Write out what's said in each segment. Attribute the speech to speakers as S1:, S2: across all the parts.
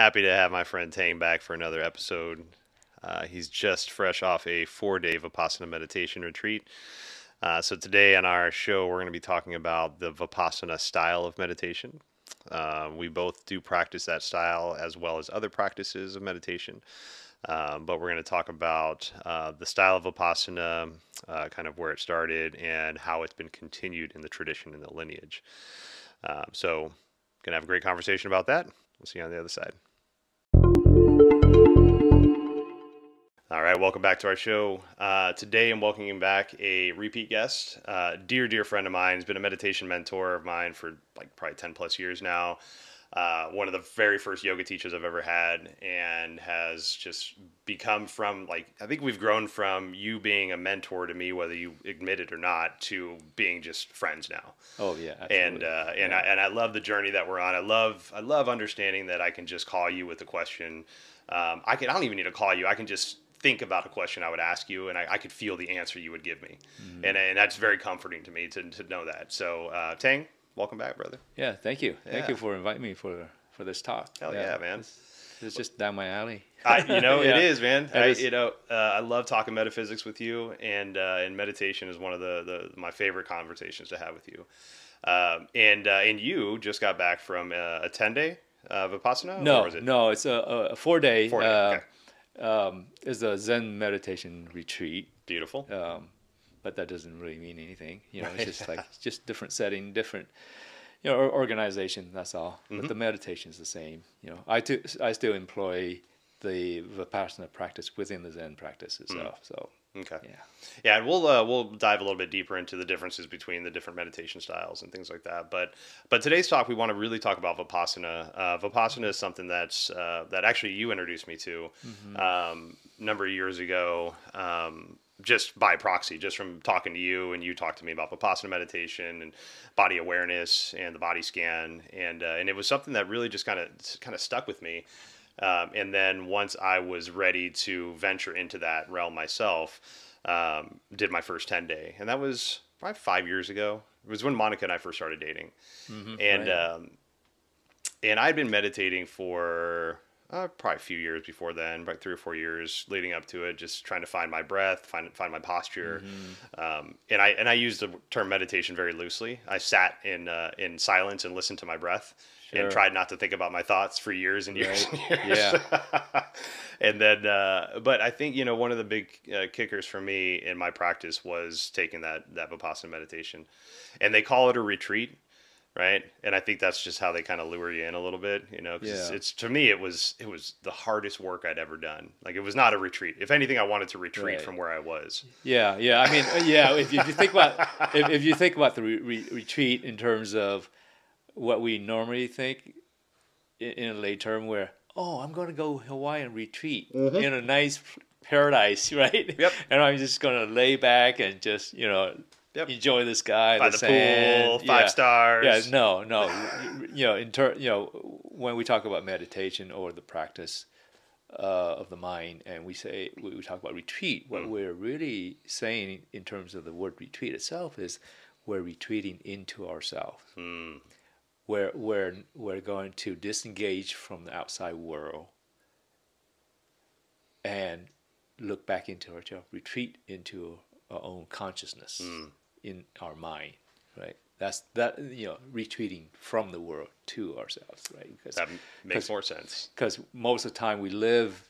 S1: Happy to have my friend Tang back for another episode. He's just fresh off a 4-day Vipassana meditation retreat. So today on our show, we're going to be talking about the Vipassana style of meditation. We both do practice that style as well as other practices of meditation. But we're going to talk about the style of Vipassana, kind of where it started, and how it's been continued in the tradition and the lineage. So, going to have a great conversation about that. We'll see you on the other side. All right, welcome back to our show. Today I'm welcoming back a repeat guest, dear friend of mine. He's been a meditation mentor of mine for like probably 10 plus years now. One of the very first yoga teachers I've ever had, and has just become from, like, I think we've grown from you being a mentor to me, whether you admit it or not, to being just friends now.
S2: Oh yeah, absolutely.
S1: And I love the journey that we're on. I love understanding that I can just call you with a question. I don't even need to call you. I can just think about a question I would ask you, and I could feel the answer you would give me. And that's very comforting to me to know that. So Tang, welcome back, brother.
S2: Yeah, thank you.
S1: Yeah.
S2: Thank you for inviting me for this talk.
S1: Hell yeah, man.
S2: It's just down my alley.
S1: It
S2: Yeah.
S1: is, man.
S2: It is.
S1: I love talking metaphysics with you, and meditation is one of my favorite conversations to have with you. And you just got back from a 10-day Vipassana? Or was it?
S2: No, it's a 4-day.
S1: 4-day, okay.
S2: It's a Zen meditation retreat.
S1: Beautiful.
S2: But that doesn't really mean anything.
S1: Right.
S2: It's just like just different setting, different organization. That's all. But the meditation is the same. I still employ the Vipassana practice within the Zen practice itself. So
S1: Okay.
S2: yeah.
S1: And we'll dive a little bit deeper into the differences between the different meditation styles and things like that. But today's talk, we want to really talk about Vipassana. Vipassana is something that actually you introduced me to a number of years ago, just by proxy, just from talking to you, and you talked to me about Vipassana meditation and body awareness and the body scan, and it was something that really just kind of stuck with me. And then once I was ready to venture into that realm myself, did my first 10-day. And that was probably 5 years ago. It was when Monica and I first started dating. And
S2: Right.
S1: And I'd been meditating for probably a few years before then, about 3 or 4 years leading up to it, just trying to find my breath, find my posture. And I use the term meditation very loosely. I sat in silence and listened to my breath.
S2: Sure.
S1: And tried not to think about my thoughts for years and years
S2: Right.
S1: and years.
S2: Yeah.
S1: And then, but I think, one of the big kickers for me in my practice was taking that Vipassana meditation. And they call it a retreat, right? And I think that's just how they kind of lure you in a little bit, because
S2: Yeah.
S1: it's to me, it was the hardest work I'd ever done. Like, it was not a retreat. If anything, I wanted to retreat
S2: Right.
S1: from where I was.
S2: Yeah. I mean, yeah. If you think about if you think about the retreat in terms of what we normally think in a lay term, where I'm going to go Hawaii and retreat in a nice paradise, right?
S1: Yep.
S2: And I'm just going to lay back and just
S1: Yep.
S2: enjoy the sky,
S1: By
S2: the
S1: the
S2: sand.
S1: pool, 5 stars.
S2: Yeah, no. When we talk about meditation or the practice of the mind, and we talk about retreat, what we're really saying in terms of the word retreat itself is we're retreating into ourselves. We're going to disengage from the outside world and look back into ourselves, retreat into our own consciousness in our mind, right? That's retreating from the world to ourselves, right?
S1: That makes more sense.
S2: Because most of the time we live,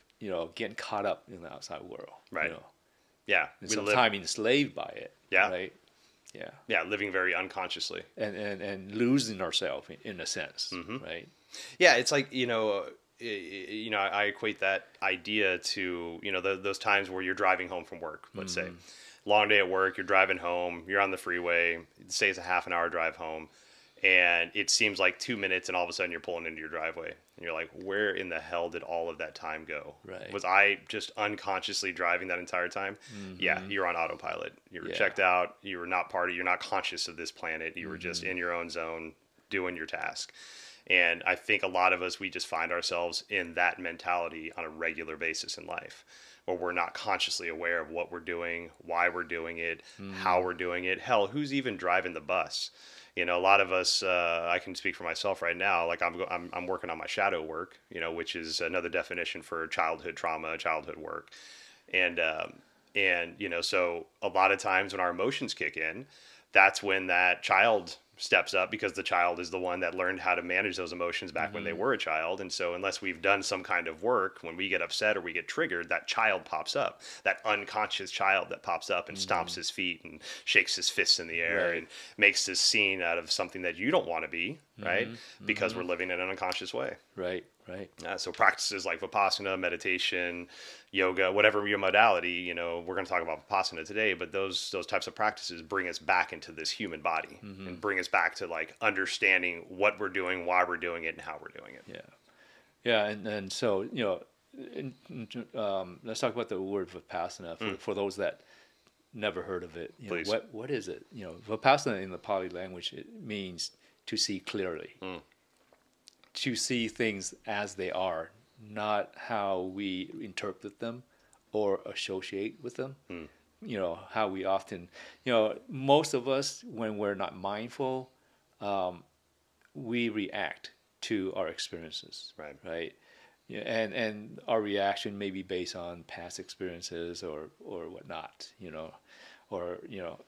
S2: getting caught up in the outside world,
S1: Right. Yeah.
S2: and
S1: We live,
S2: sometimes enslaved by it,
S1: Yeah.
S2: right? Yeah.
S1: yeah, living very unconsciously.
S2: And losing ourselves in a sense, right?
S1: Yeah, it's like, I equate that idea to, those times where you're driving home from work, let's say. Long day at work, you're driving home, you're on the freeway, say it's a half an hour drive home, and it seems like 2 minutes, and all of a sudden you're pulling into your driveway. And you're like, where in the hell did all of that time go?
S2: Right.
S1: Was I just unconsciously driving that entire time? Yeah, you're on autopilot. You were checked out. You were not you're not conscious of this planet. You were just in your own zone doing your task. And I think a lot of us, we just find ourselves in that mentality on a regular basis in life, where we're not consciously aware of what we're doing, why we're doing it, how we're doing it. Hell, who's even driving the bus? You know, a lot of us, I can speak for myself right now. Like I'm working on my shadow work, you know, which is another definition for childhood trauma, childhood work. And, you know, so a lot of times when our emotions kick in, that's when that child steps up, because the child is the one that learned how to manage those emotions back when they were a child. And so unless we've done some kind of work, when we get upset or we get triggered, that child pops up, that unconscious child that pops up and stomps his feet and shakes his fists in the air
S2: Right.
S1: and makes this scene out of something that you don't want to be, right? Because we're living in an unconscious way.
S2: Right. Right.
S1: So practices like Vipassana, meditation, yoga, whatever your modality, you know, we're going to talk about Vipassana today, but those types of practices bring us back into this human body and bring us back to like understanding what we're doing, why we're doing it, and how we're doing it.
S2: Yeah. Yeah. And so, you know, let's talk about the word Vipassana for those that never heard of it. You
S1: Please.
S2: know, what is it? You know, Vipassana in the Pali language, it means to see clearly. To see things as they are, not how we interpret them or associate with them. You know, how we often, you know, most of us, when we're not mindful, we react to our experiences.
S1: Right.
S2: Right. Yeah, and our reaction may be based on past experiences or whatnot, you know, or, you know,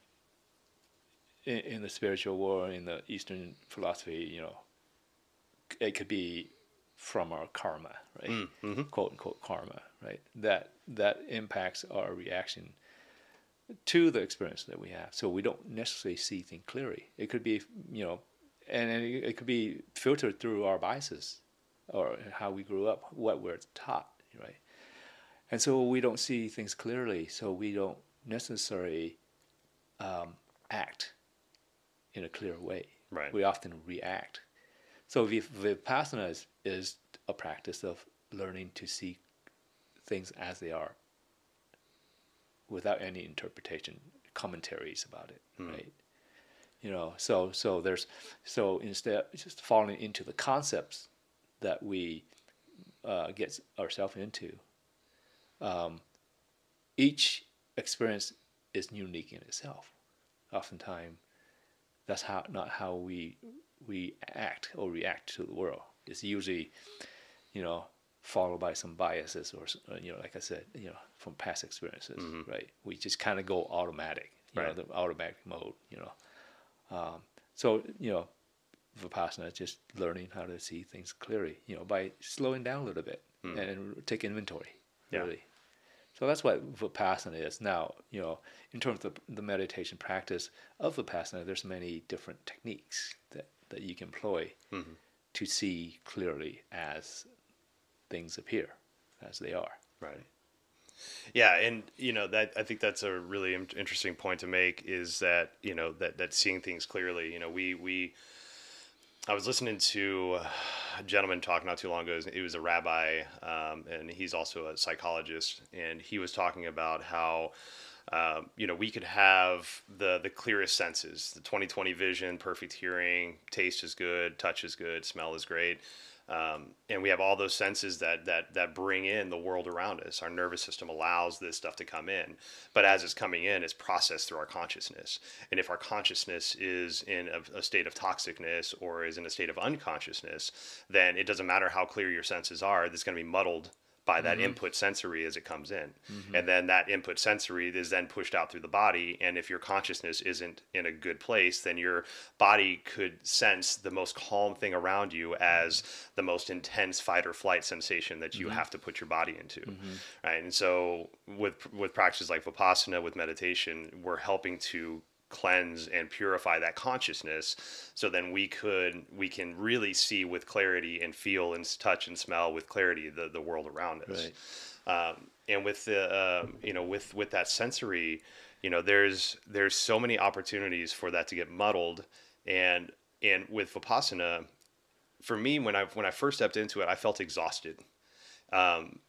S2: in the spiritual world, in the Eastern philosophy, you know, it could be from our karma, right? Quote unquote karma, right? That impacts our reaction to the experience that we have. So we don't necessarily see things clearly. It could be, you know, and it could be filtered through our biases or how we grew up, what we're taught, right? And so we don't see things clearly. So we don't necessarily act in a clear way.
S1: Right.
S2: We often react. So Vipassana is a practice of learning to see things as they are without any interpretation, commentaries about it, right? You know, so instead just falling into the concepts that we get ourselves into, each experience is unique in itself. Oftentimes, that's not how we act or react to the world. It's usually, you know, followed by some biases or, you know, like I said, you know, from past experiences, right? We just kind of go automatic, you know, the automatic mode, you know. So, you know, Vipassana is just learning how to see things clearly, you know, by slowing down a little bit and take inventory, really. So that's what Vipassana is. Now, you know, in terms of the meditation practice of Vipassana, there's many different techniques that you can employ to see clearly as things appear, as they are.
S1: Right. Yeah, and you know that I think that's a really interesting point to make, is that, you know, that seeing things clearly. You know, I was listening to a gentleman talk not too long ago. He was a rabbi, and he's also a psychologist, and he was talking about how you know, we could have the clearest senses, the 20/20 vision, perfect hearing, taste is good, touch is good, smell is great. And we have all those senses that bring in the world around us. Our nervous system allows this stuff to come in, but as it's coming in, it's processed through our consciousness. And if our consciousness is in a state of toxicness or is in a state of unconsciousness, then it doesn't matter how clear your senses are, it's going to be muddled by that input sensory as it comes in. And then that input sensory is then pushed out through the body. And if your consciousness isn't in a good place, then your body could sense the most calm thing around you as the most intense fight or flight sensation that you have to put your body into. Right. And so with practices like Vipassana, with meditation, we're helping to cleanse and purify that consciousness, so then we can really see with clarity and feel and touch and smell with clarity the world around us. Right. And with the you know, with that sensory, you know, there's so many opportunities for that to get muddled. And with Vipassana, for me, when I first stepped into it, I felt exhausted. And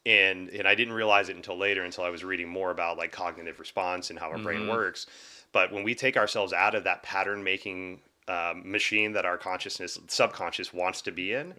S1: I didn't realize it until I was reading more about like cognitive response and how our brain works. But when we take ourselves out of that pattern making machine that our subconscious wants to be in,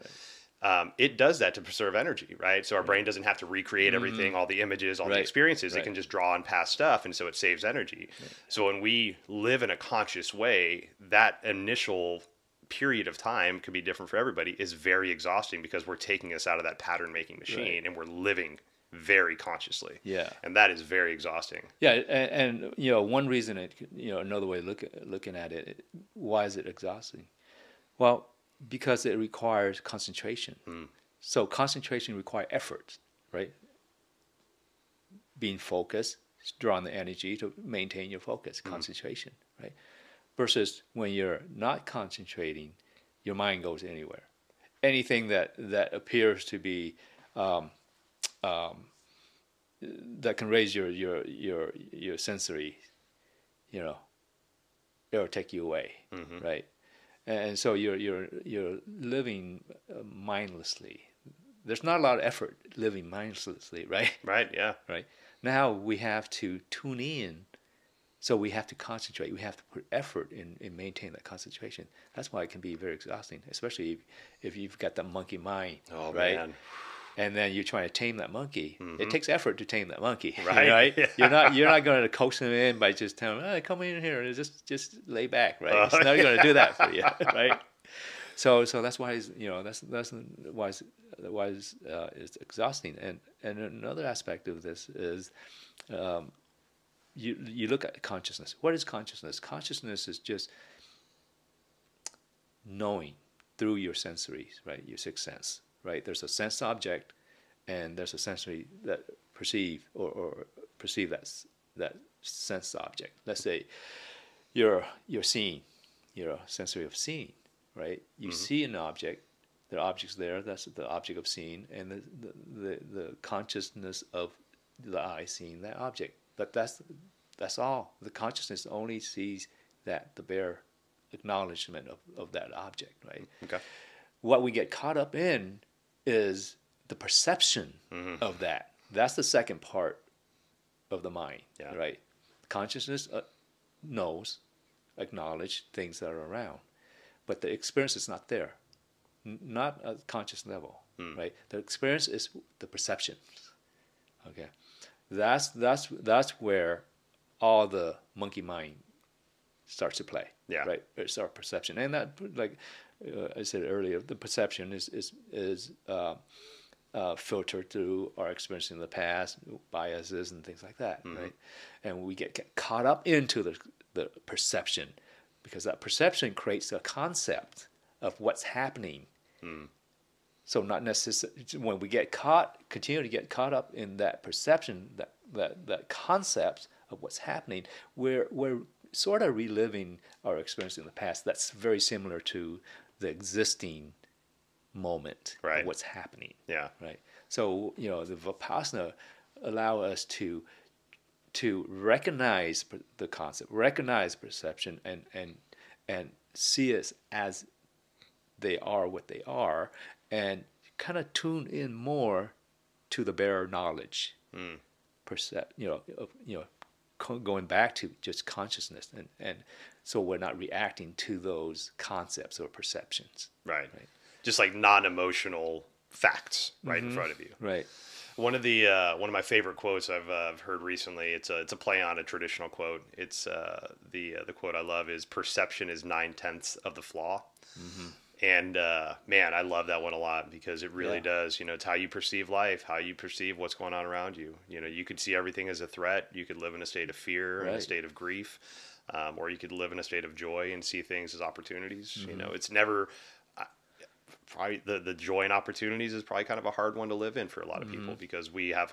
S1: it does that to preserve energy, right? So our brain doesn't have to recreate everything, all the images, all the
S2: Right.
S1: experiences. It
S2: Right.
S1: can just draw on past stuff, and so it saves energy. So when we live in a conscious way, that initial period of time could be different for everybody, is very exhausting because we're taking us out of that pattern making machine
S2: Right.
S1: and we're living very consciously.
S2: Yeah.
S1: And that is very exhausting.
S2: Yeah, and one reason another way of looking at it, why is it exhausting? Well, because it requires concentration. So concentration requires effort, right? Being focused, drawing the energy to maintain your focus, concentration, right? Versus when you're not concentrating, your mind goes anywhere. Anything that appears to be that can raise your sensory, it'll take you away, right? And so you're living mindlessly. There's not a lot of effort living mindlessly, right?
S1: Right, yeah.
S2: Right. Now we have to tune in, so we have to concentrate. We have to put effort in maintaining that concentration. That's why it can be very exhausting, especially if you've got the monkey mind,
S1: Oh,
S2: right?
S1: man.
S2: And then you're trying to tame that monkey. It takes effort to tame that monkey,
S1: Right.
S2: right?
S1: Yeah.
S2: You're not going to coax him in by just telling him, "Hey, come in here and just lay back," right? It's not going to do that for you, right? So that's why that's why it's exhausting. And another aspect of this is you look at consciousness. What is consciousness? Consciousness is just knowing through your sensories, right? Your sixth sense, right? There's a sense object, and there's a sensory that perceive or perceive that sense object. Let's say you're seeing, you're a sensory of seeing, right? You see an object, the object's there. That's the object of seeing, and the consciousness of the eye seeing that object. But that's all. The consciousness only sees that, the bare acknowledgement of that object, right?
S1: Okay.
S2: What we get caught up in is the perception of that. That's the second part of the mind, right? Consciousness knows, acknowledge things that are around, but the experience is not there, not at conscious level, right? The experience is the perception. Okay, that's where all the monkey mind starts to play.
S1: Yeah.
S2: Right. It's our perception, and that, like I said earlier, the perception is filtered through our experience in the past, biases and things like that, right? And we get caught up into the perception, because that perception creates a concept of what's happening. So not necessarily when we continue to get caught up in that perception, that concept of what's happening, we're sort of reliving our experience in the past. That's very similar to the existing moment,
S1: right,
S2: of what's happening.
S1: Yeah.
S2: Right. So the Vipassana allow us to recognize the concept, recognize perception, and see it as they are what they are, and kind of tune in more to the bare knowledge, going back to just consciousness, and so we're not reacting to those concepts or perceptions.
S1: Right. Just like non-emotional facts right in front of you.
S2: Right.
S1: One of my favorite quotes I've heard recently. It's a play on a traditional quote. It's the quote I love is, "Perception is 9/10 of the flaw." And man, I love that one a lot, because it really does. It's how you perceive life, how you perceive what's going on around you. You could see everything as a threat. You could live in a state of fear, in a state of grief, or you could live in a state of joy and see things as opportunities. It's never. Probably the joy and opportunities is probably kind of a hard one to live in for a lot of people, because we have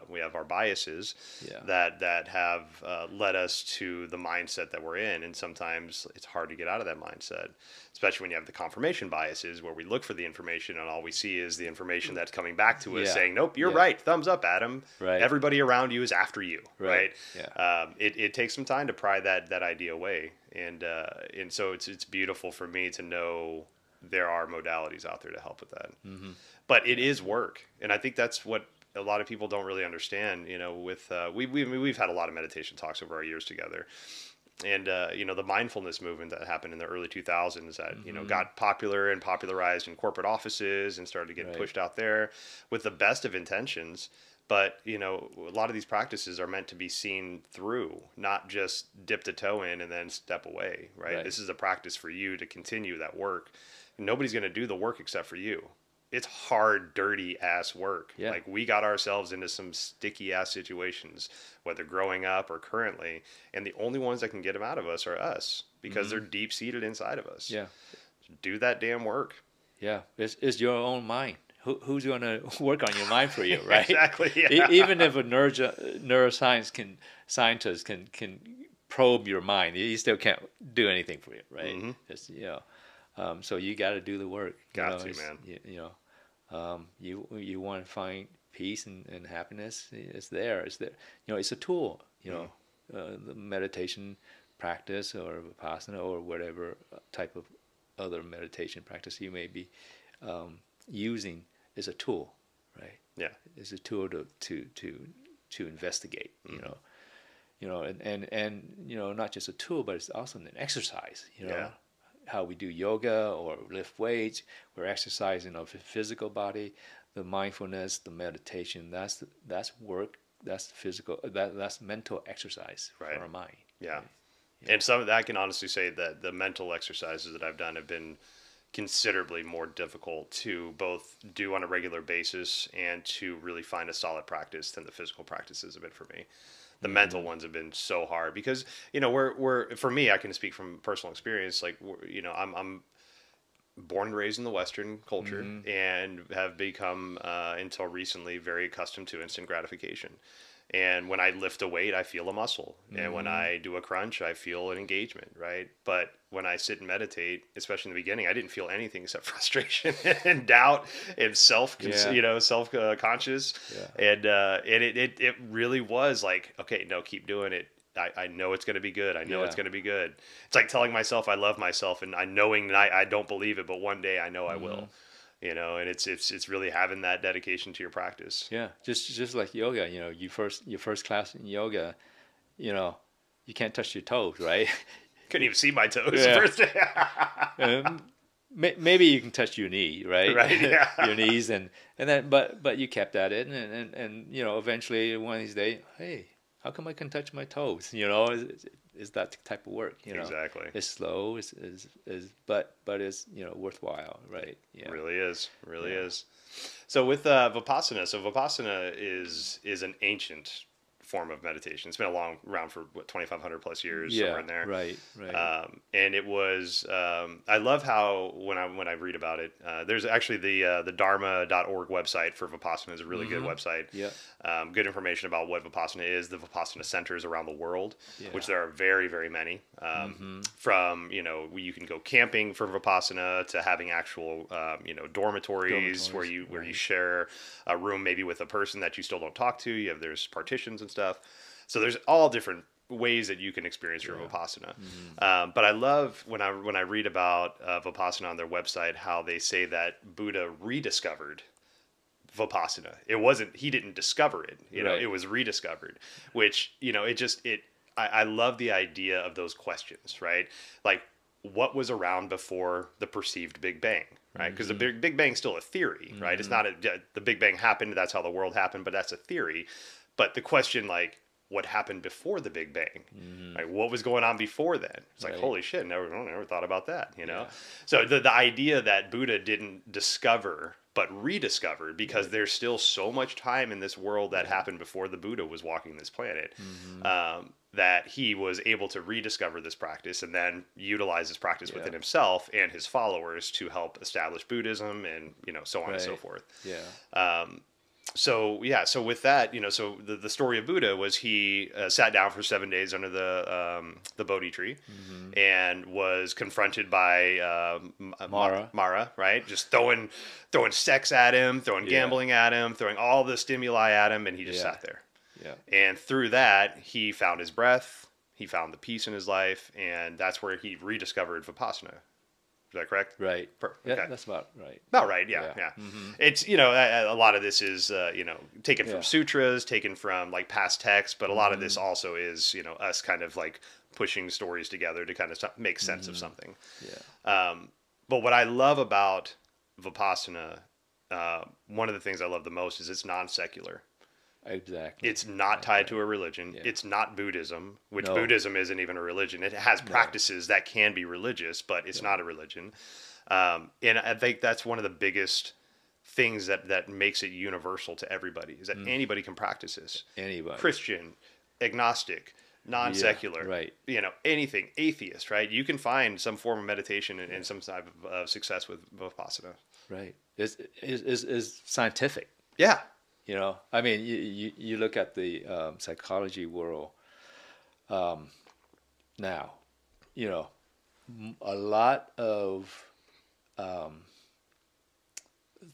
S1: we have our biases that have led us to the mindset that we're in, and sometimes it's hard to get out of that mindset, especially when you have the confirmation biases, where we look for the information and all we see is the information that's coming back to us saying, "Nope, you're right. Thumbs up, Adam.
S2: Right.
S1: Everybody around you is after you." Right.
S2: Yeah.
S1: It takes some time to pry that idea away, and so it's beautiful for me to know there are modalities out there to help with that. But it is work, and I think that's what a lot of people don't really understand. We've had a lot of meditation talks over our years together, the mindfulness movement that happened in the early 2000s that got popular and popularized in corporate offices and started getting pushed out there with the best of intentions. But a lot of these practices are meant to be seen through, not just dip the toe in and then step away. Right? This is a practice for you to continue that work. Nobody's going to do the work except for you. It's hard, dirty ass work.
S2: Yeah.
S1: Like, we got ourselves into some sticky ass situations, whether growing up or currently, and the only ones that can get them out of us are us, because they're deep seated inside of us.
S2: Yeah.
S1: Do that damn work.
S2: Yeah. It's your own mind. Who's going to work on your mind for you, right?
S1: Exactly. Yeah.
S2: Even if a neuroscience scientist can probe your mind, you still can't do anything for you, right?
S1: Mm-hmm.
S2: It's, so you got to do the work.
S1: Got to, man.
S2: You want to find peace and happiness. It's there. It's there. It's a tool. The meditation practice or Vipassana or whatever type of other meditation practice you may be using is a tool, right?
S1: Yeah.
S2: It's a tool to investigate. And not just a tool, but it's also an exercise. How we do yoga or lift weights, we're exercising our physical body, the mindfulness, the meditation. That's work. That's physical. That's mental exercise for our mind.
S1: Yeah.
S2: Right?
S1: And some of that, I can honestly say that the mental exercises that I've done have been considerably more difficult to both do on a regular basis and to really find a solid practice than the physical practices have been for me. The mental ones have been so hard because, we're for me, I can speak from personal experience. Like, I'm born and raised in the Western culture and have become, until recently, very accustomed to instant gratification. And when I lift a weight, I feel a muscle. And when I do a crunch, I feel an engagement, right? But when I sit and meditate, especially in the beginning, I didn't feel anything except frustration and doubt and self-conscious.
S2: Yeah.
S1: And it really was like, okay, no, keep doing it. I know it's going to be good. I know it's going to be good. It's like telling myself I love myself and knowing that I don't believe it, but one day I know I will. And it's really having that dedication to your practice.
S2: Yeah, just like yoga. Your first class in yoga, you can't touch your toes, right?
S1: Couldn't even see my toes the first day.
S2: Maybe you can touch your knee, right?
S1: Right. Yeah.
S2: Your knees and then, but you kept at it, and eventually one of these days, hey, how come I can touch my toes? Is that type of work?
S1: Exactly.
S2: It's slow, but it's worthwhile, right?
S1: Yeah. It really is. So with Vipassana, is an ancient form of meditation. It's been around for 2,500 plus years, somewhere in there.
S2: Right.
S1: And it was. I love how when I read about it, there's actually the Dharma.org website for Vipassana is a really good website.
S2: Yeah.
S1: Good information about what Vipassana is, the Vipassana centers around the world, which there are very, very many. From you can go camping for Vipassana to having actual dormitories where you share a room maybe with a person that you still don't talk to. There's partitions and stuff. So there's all different ways that you can experience your Vipassana. But I love when I read about Vipassana on their website how they say that Buddha rediscovered Vipassana. He didn't discover it. It was rediscovered, which I love the idea of those questions, right? Like, what was around before the perceived Big Bang, right? Because the Big Bang's still a theory, right? It's not the Big Bang happened, that's how the world happened, but that's a theory. But the question, like, what happened before the Big Bang? Like, what was going on before then? It's like, holy shit, never thought about that, Yeah. So the idea that Buddha didn't discover but rediscovered, because there's still so much time in this world that happened before the Buddha was walking this planet, that he was able to rediscover this practice and then utilize this practice within himself and his followers to help establish Buddhism and so on and so forth. So with that, so the story of Buddha was he sat down for 7 days under the Bodhi tree and was confronted by Mara, right? Just throwing sex at him, throwing gambling at him, throwing all the stimuli at him, and he just sat there.
S2: Yeah.
S1: And through that, he found his breath, he found the peace in his life, and that's where he rediscovered Vipassana. Is that correct?
S2: Right.
S1: Perfect.
S2: Yeah,
S1: okay.
S2: That's about right.
S1: About right, yeah. It's, a lot of this is, taken from sutras, taken from, like, past texts, but a lot of this also is, us kind of, like, pushing stories together to kind of make sense of something.
S2: Yeah.
S1: But what I love about Vipassana, one of the things I love the most is it's non-secular.
S2: Exactly.
S1: It's not tied to a religion.
S2: Yeah.
S1: It's not Buddhism, which
S2: No.
S1: Buddhism isn't even a religion. It has practices that can be religious, but it's not a religion. And I think that's one of the biggest things that makes it universal to everybody, is that anybody can practice this.
S2: Anybody.
S1: Christian, agnostic, non-secular,
S2: right.
S1: Anything, atheist, right? You can find some form of meditation and some type of success with Vipassana.
S2: Right. Is scientific.
S1: Yeah.
S2: I mean, you look at the psychology world now, a lot of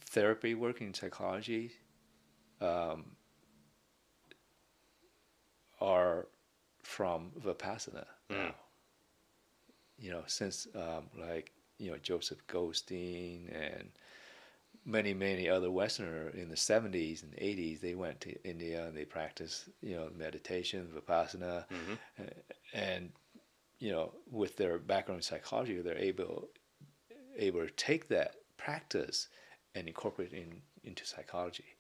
S2: therapy work in psychology are from Vipassana now. Since Joseph Goldstein and many other Westerners in the 70s and 80s, they went to India and they practiced, meditation, Vipassana, and with their background in psychology, they're able to take that practice and incorporate it into psychology.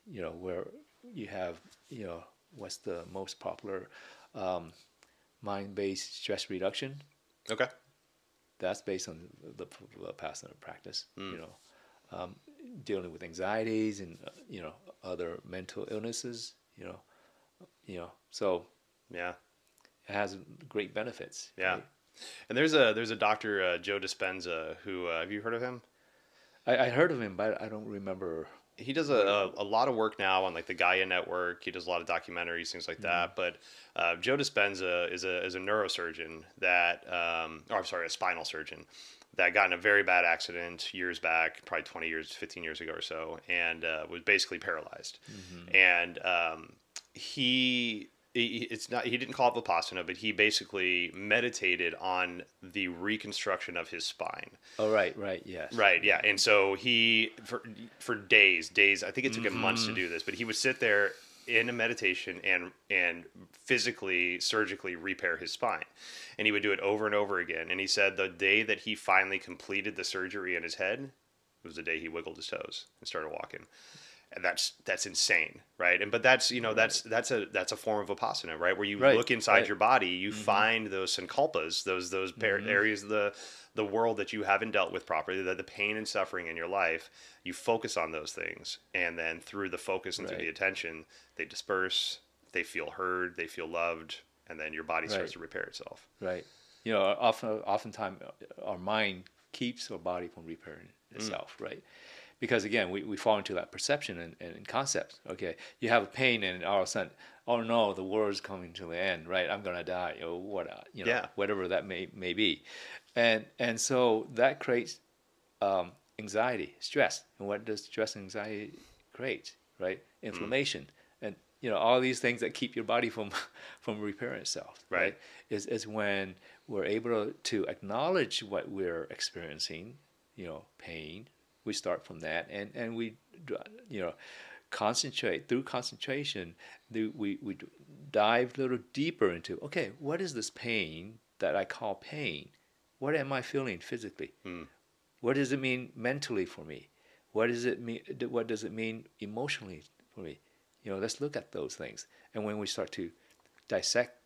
S2: Where you have, what's the most popular mind-based stress reduction?
S1: Okay.
S2: That's based on the Vipassana practice. Dealing with anxieties and other mental illnesses. So
S1: yeah,
S2: it has great benefits.
S1: Yeah,
S2: right?
S1: And there's a doctor, Joe Dispenza, who have you heard of him?
S2: I heard of him, but I don't remember.
S1: He does a lot of work now on like the Gaia Network. He does a lot of documentaries, things like that. But Joe Dispenza is a neurosurgeon that, a spinal surgeon that got in a very bad accident years back, probably 15 years ago or so, and was basically paralyzed. And he didn't call it Vipassana, but he basically meditated on the reconstruction of his spine.
S2: Oh, right, yes.
S1: Right, yeah. And so he, for days, I think it took him months to do this, but he would sit there in a meditation and physically, surgically repair his spine. And he would do it over and over again. And he said the day that he finally completed the surgery in his head was the day he wiggled his toes and started walking. And that's insane, right? But that's a form of Vipassana, right? Where you look inside your body, you find those sankalpas, those areas of the world that you haven't dealt with properly, the pain and suffering in your life. You focus on those things, and then through the focus and through the attention, they disperse. They feel heard. They feel loved, and then your body starts to repair itself.
S2: Right. Oftentimes our mind keeps our body from repairing itself, right? Because again, we fall into that perception and concept. Okay, you have a pain, and all of a sudden, oh no, the world's coming to the end, right? I'm gonna die, or whatever that may be, and so that creates anxiety, stress. And what does stress and anxiety create? Right, inflammation, and all these things that keep your body from repairing itself. Right, is when we're able to acknowledge what we're experiencing, pain. We start from that, and we, concentrate. Through concentration, we dive a little deeper into, okay, what is this pain that I call pain? What am I feeling physically? What does it mean mentally for me? What does it mean emotionally for me? Let's look at those things. And when we start to dissect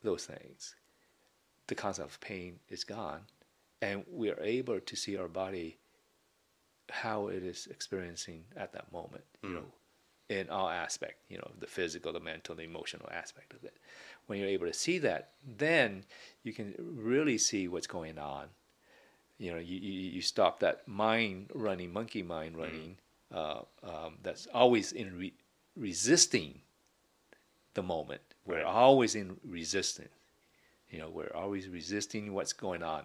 S2: those things, the concept of pain is gone, and we are able to see our body, how it is experiencing at that moment, in all aspect, the physical, the mental, the emotional aspect of it. When you're able to see that, then you can really see what's going on. You stop that monkey mind running, that's always in resisting the moment. We're always in resistance. We're always resisting what's going on.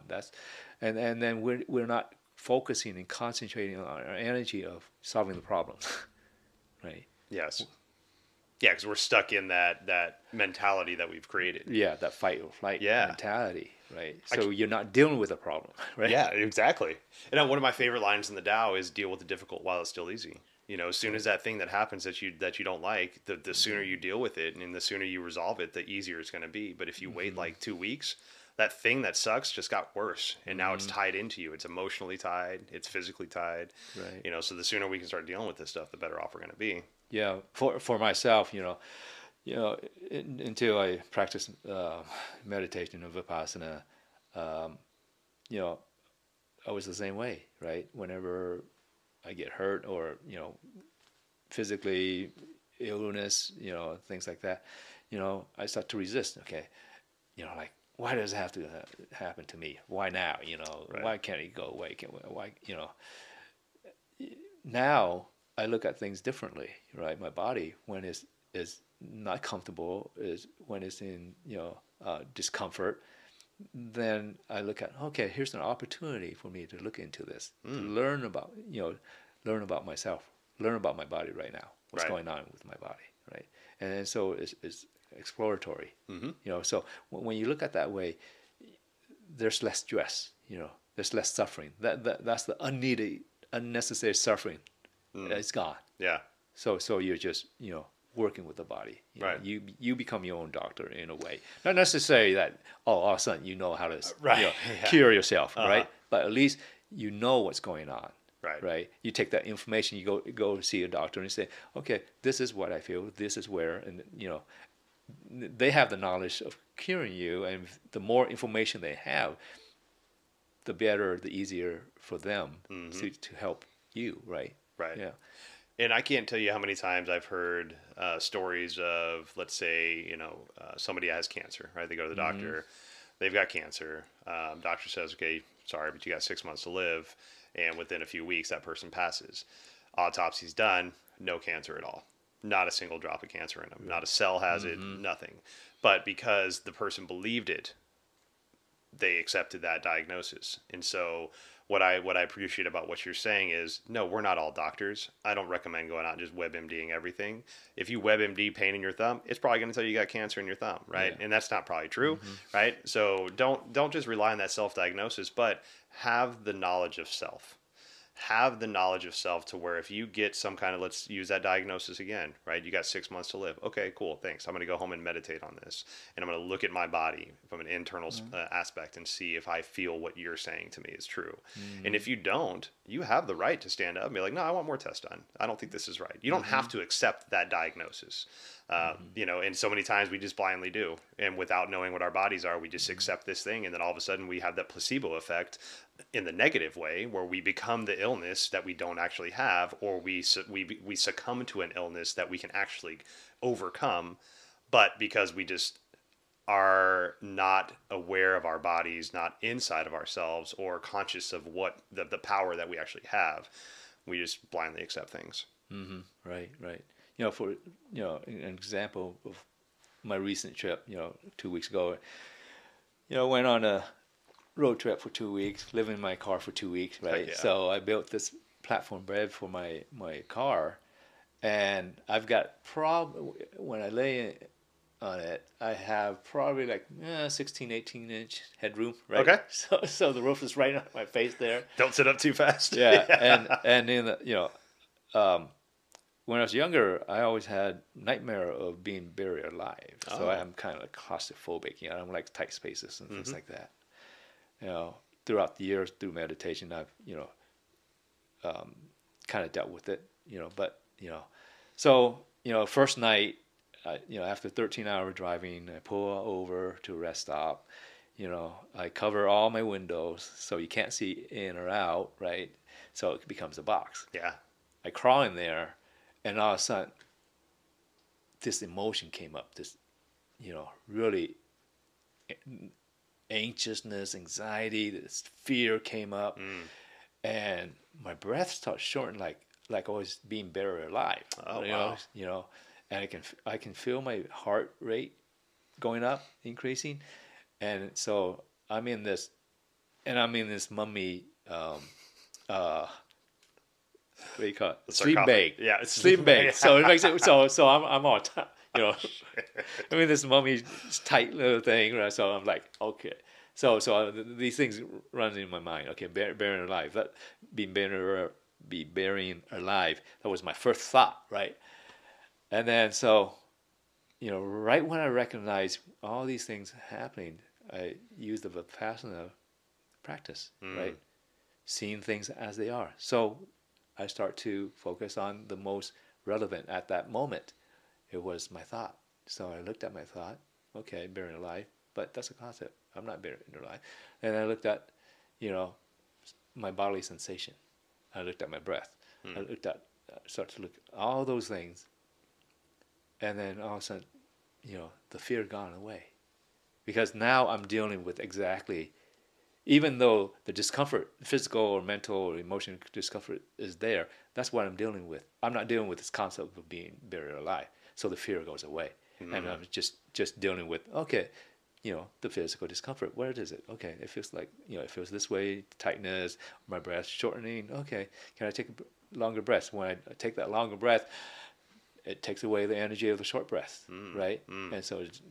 S2: And then we're not focusing and concentrating on our energy of solving the problem, right?
S1: Yes. Yeah, because we're stuck in that mentality that we've created.
S2: Yeah, that fight or flight mentality, right? So you're not dealing with a problem, right?
S1: Yeah, exactly. And one of my favorite lines in the Tao is deal with the difficult while it's still easy. You know, as soon as that thing that happens that you don't like, the sooner you deal with it and the sooner you resolve it, the easier it's going to be. But if you wait like 2 weeks, that thing that sucks just got worse, and now it's tied into you. It's emotionally tied. It's physically tied.
S2: Right.
S1: You know, so the sooner we can start dealing with this stuff, the better off we're going to be.
S2: Yeah. For myself, until I practiced meditation and Vipassana, you know, I was the same way, right? Whenever I get hurt or, physically illness, things like that, I start to resist. Okay. Like, why does it have to happen to me? Why now?
S1: Right.
S2: Why can't it go away? Now I look at things differently, right? My body, when it's is not comfortable, is when it's in, discomfort, then I look at, okay, here's an opportunity for me to look into this, to learn about myself, learn about my body right now, what's going on with my body, right? And so it's exploratory, so when you look at that way, there's less stress, there's less suffering. That's the unnecessary suffering. It's gone.
S1: Yeah.
S2: So you're just, working with the body.
S1: Right.
S2: You become your own doctor in a way. Not necessarily that, all of a sudden you know how to cure yourself, right? But at least you know what's going on. Right. You take that information, you go see a doctor and say, okay, this is what I feel, this is where, and they have the knowledge of curing you, and the more information they have, the better, the easier for them to help you, right?
S1: Right.
S2: Yeah.
S1: And I can't tell you how many times I've heard stories of, let's say, somebody has cancer, right? They go to the doctor, they've got cancer. Doctor says, okay, sorry, but you got 6 months to live. And within a few weeks, that person passes. Autopsy's done, no cancer at all. Not a single drop of cancer in them. Not a cell has it, nothing. But because the person believed it, they accepted that diagnosis. And so what I appreciate about what you're saying is, no, we're not all doctors. I don't recommend going out and just WebMDing everything. If you WebMD pain in your thumb, it's probably going to tell you got cancer in your thumb, right? Yeah. And that's not probably true, right? So don't just rely on that self-diagnosis, but have the knowledge of self. Have the knowledge of self to where if you get some kind of, let's use that diagnosis again, right? You got 6 months to live. Okay, cool. Thanks. I'm going to go home and meditate on this. And I'm going to look at my body from an internal aspect and see if I feel what you're saying to me is true. And if you don't, you have the right to stand up and be like, no, I want more tests done. I don't think this is right. You don't have to accept that diagnosis. And so many times we just blindly do. And without knowing what our bodies are, we just accept this thing. And then all of a sudden we have that placebo effect in the negative way where we become the illness that we don't actually have, or we succumb to an illness that we can actually overcome. But because we just are not aware of our bodies, not inside of ourselves, or conscious of what the power that we actually have, we just blindly accept things.
S2: Right. For an example of my recent trip, 2 weeks ago, went on a road trip for 2 weeks, living in my car for 2 weeks, right?
S1: Yeah.
S2: So I built this platform bed for my car, and I've got when I lay on it, I have probably like 16, 18-inch headroom, right?
S1: Okay.
S2: So the roof is right on my face there.
S1: Don't sit up too fast.
S2: Yeah. And then, when I was younger, I always had nightmare of being buried alive. So I'm kind of claustrophobic. I don't like tight spaces and things like that. Throughout the years, through meditation, I've, kind of dealt with it, So, first night, after 13-hour driving, I pull over to a rest stop. I cover all my windows so you can't see in or out, right? So it becomes a box.
S1: Yeah.
S2: I crawl in there, and all of a sudden, this emotion came up, this, really anxiousness, anxiety, this fear came up, and my breath started shortening like I was being buried alive.
S1: Wow.
S2: And I can feel my heart rate going up, increasing, and so I'm in this mummy. What do you call it? Sleep bag.
S1: Yeah, it's
S2: sleep bag. So it makes it so I'm all I'm in this mummy tight little thing, right? So I'm like, okay. So these things run in my mind. Okay, burying alive. That be burying alive. That was my first thought, right? And then so, right when I recognized all these things happening, I used the Vipassana practice, right? Seeing things as they are. So I start to focus on the most relevant at that moment. It was my thought. So I looked at my thought. Okay, burying alive, but that's a concept. I'm not burying alive. And I looked at, my bodily sensation. I looked at my breath. I looked at, start to look at all those things. And then all of a sudden, the fear gone away. Because now I'm dealing with exactly, even though the discomfort, physical or mental or emotional discomfort is there, that's what I'm dealing with. I'm not dealing with this concept of being buried alive. So the fear goes away. And I'm just dealing with, okay, the physical discomfort. Where is it? Okay, it feels like, it feels this way, tightness, my breath shortening. Okay, can I take a longer breath? When I take that longer breath, it takes away the energy of the short breath, right? And so it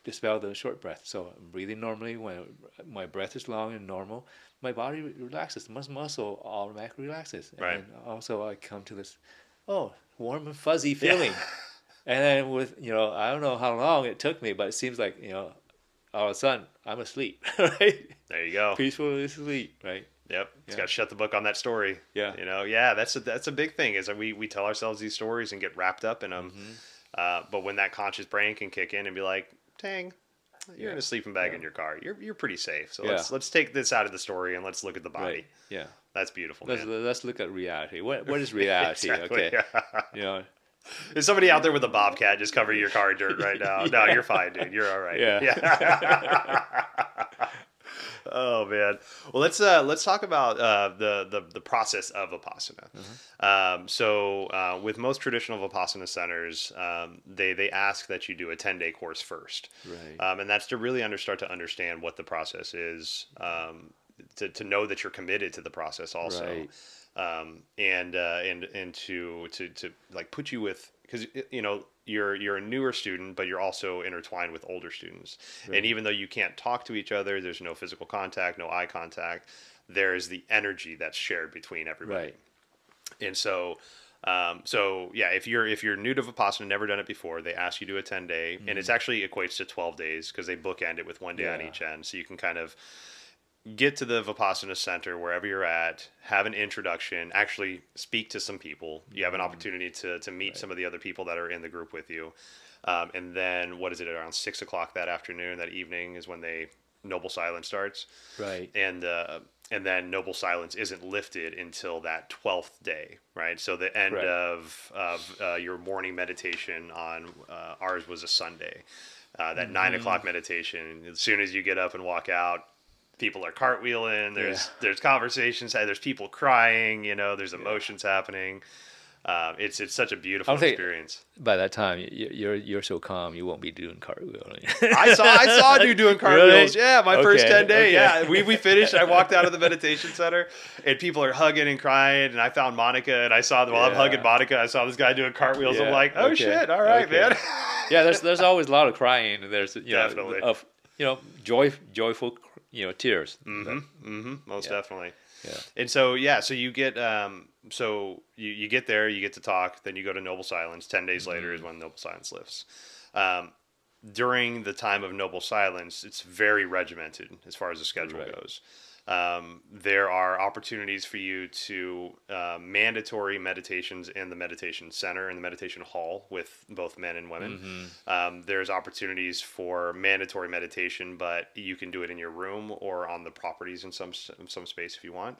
S2: dispel the short breath. So I'm breathing normally. When my breath is long and normal, my body relaxes. The muscle automatically relaxes. And then also I come to this, warm and fuzzy feeling. And then with, I don't know how long it took me, but it seems like, all of a sudden I'm asleep, right?
S1: There you go.
S2: Peacefully asleep, right?
S1: Yep. It's got to shut the book on that story.
S2: Yeah.
S1: That's a big thing is that we tell ourselves these stories and get wrapped up in them. But when that conscious brain can kick in and be like, Tang, you're in a sleeping bag in your car. You're pretty safe. So let's take this out of the story and let's look at the body.
S2: Right. Yeah.
S1: That's beautiful.
S2: Let's look at reality. What is reality?
S1: Exactly,
S2: Okay.
S1: Yeah. There's somebody out there with a bobcat just covering your car in dirt right now. No, you're fine, dude. You're all right.
S2: Yeah.
S1: Oh man. Well, let's talk about the process of Vipassana. So with most traditional Vipassana centers, they ask that you do a 10-day course first,
S2: Right.
S1: and that's to start to understand what the process is, to know that you're committed to the process also.
S2: Right.
S1: And to like put you with, because you're a newer student, but you're also intertwined with older students. Right. And even though you can't talk to each other, there's no physical contact, no eye contact. There is the energy that's shared between everybody.
S2: Right.
S1: And so if you're new to Vipassana, never done it before, they ask you to do a 10-day, and it's actually equates to 12 days because they bookend it with 1 day on each end, so you can kind of get to the Vipassana center wherever you're at, have an introduction, actually speak to some people. You have an opportunity to meet some of the other people that are in the group with you. And then, around 6 o'clock that afternoon, that evening is when Noble Silence starts.
S2: Right.
S1: And then Noble Silence isn't lifted until that 12th day, right? So the end of your morning meditation on, ours was a Sunday. That 9 o'clock meditation, as soon as you get up and walk out, people are cartwheeling. There's conversations. There's people crying. There's emotions happening. It's such a beautiful experience.
S2: By that time, you're so calm, you won't be doing cartwheeling.
S1: I saw you doing cartwheels.
S2: Really?
S1: Yeah, my first 10 day.
S2: Okay.
S1: Yeah, we finished. I walked out of the meditation center, and people are hugging and crying. And I found Monica, and I saw while I'm hugging Monica, I saw this guy doing cartwheels. I'm like, oh shit! All right, man.
S2: Yeah, there's always a lot of crying. And there's
S1: definitely
S2: joyful tears.
S1: Most definitely.
S2: Yeah.
S1: And so you get you get there, you get to talk, then you go to Noble Silence. 10 days later is when Noble Silence lifts. During the time of Noble Silence, it's very regimented as far as the schedule goes. There are opportunities for you to mandatory meditations in the meditation center and the meditation hall with both men and women. There's opportunities for mandatory meditation, but you can do it in your room or on the properties in some space if you want.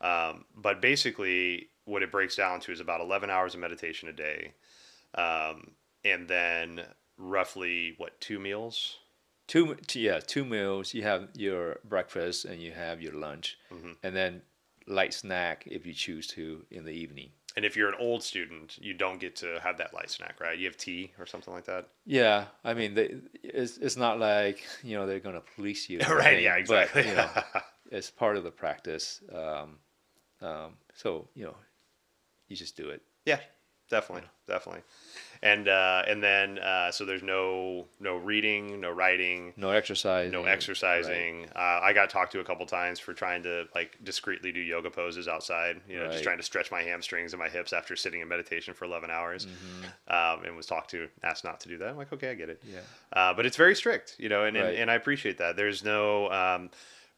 S1: But basically, what it breaks down to is about 11 hours of meditation a day, and then roughly 2 meals.
S2: Two meals. You have your breakfast and you have your lunch, and then light snack if you choose to in the evening.
S1: And if you're an old student, you don't get to have that light snack, right? You have tea or something like that.
S2: Yeah, I mean, it's not like they're going to police you,
S1: right? Yeah, exactly.
S2: But it's part of the practice. So you just do it.
S1: Yeah. definitely, definitely. And then so there's no reading, no writing,
S2: No exercise.
S1: no exercising.
S2: Right.
S1: I got talked to a couple times for trying to like discreetly do yoga poses outside. You know, just
S2: Right.
S1: trying to stretch my hamstrings and my hips after sitting in meditation for 11 hours. And was asked not to do that. I'm like, okay, I get it.
S2: Yeah.
S1: But it's very strict, you know, and
S2: Right.
S1: and I appreciate that. There's no.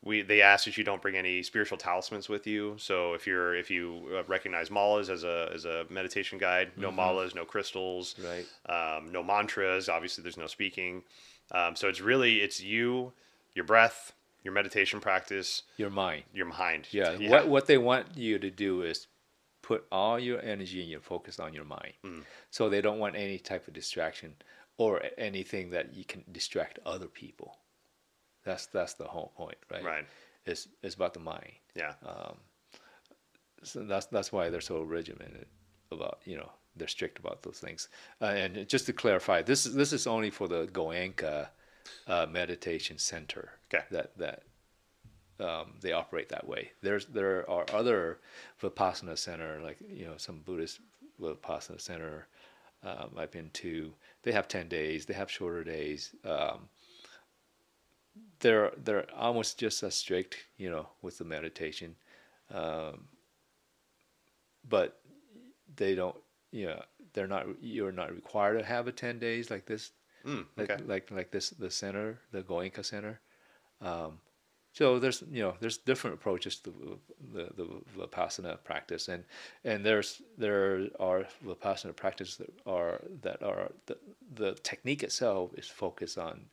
S1: They ask that you don't bring any spiritual talismans with you. So if you recognize malas as a meditation guide, no malas, no crystals,
S2: Right.
S1: no mantras. Obviously, there's no speaking. So it's you, your breath, your meditation practice,
S2: Your mind.
S1: your mind.
S2: Yeah.
S1: Yeah.
S2: What they want you to do is put all your energy and your focus on your mind. So they don't want any type of distraction or anything that you can distract other people. That's the whole point, right?
S1: Right.
S2: It's about the mind.
S1: Yeah.
S2: So that's why they're so regimented about, they're strict about those things. And just to clarify, this is only for the Goenka meditation center.
S1: Okay.
S2: That they operate that way. There are other Vipassana center, like some Buddhist Vipassana center I've been to. They have 10 days. They have shorter days. They're almost just as strict, with the meditation, but they don't. They're not. You're not required to have a 10 days like this.
S1: Okay.
S2: Like this, the center, the Goenka Center. So there's different approaches to the Vipassana practice, and there are Vipassana practices that are the technique itself is focused on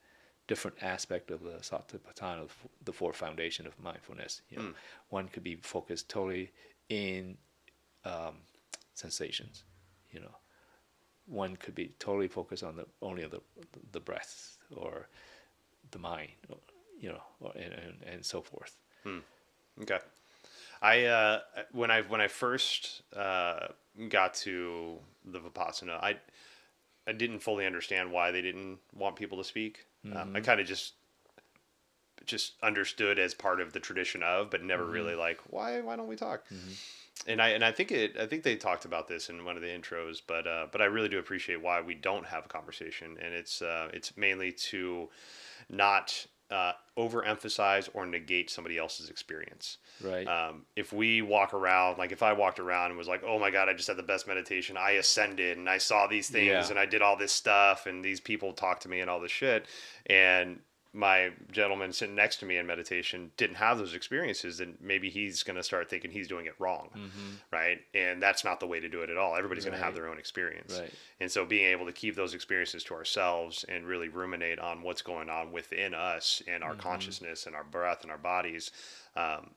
S2: different aspect of the Satipatthana, of the four foundation of mindfulness. One could be focused totally in sensations. One could be totally focused on only the breath or the mind. And so forth.
S1: Okay. I when I first got to the Vipassana, I didn't fully understand why they didn't want people to speak. I kind of just understood as part of the tradition of, but never really like why don't we talk? And I think they talked about this in one of the intros, but I really do appreciate why we don't have a conversation, and it's mainly to not overemphasize or negate somebody else's experience.
S2: Right.
S1: If we walk around, like if I walked around and was like, oh my God, I just had the best meditation. I ascended and I saw these things and I did all this stuff and these people talked to me and all this shit. And my gentleman sitting next to me in meditation didn't have those experiences, then maybe he's going to start thinking he's doing it wrong. Right. And that's not the way to do it at all. Everybody's going to have their own experience.
S2: Right.
S1: And so being able to keep those experiences to ourselves and really ruminate on what's going on within us and our consciousness and our breath and our bodies,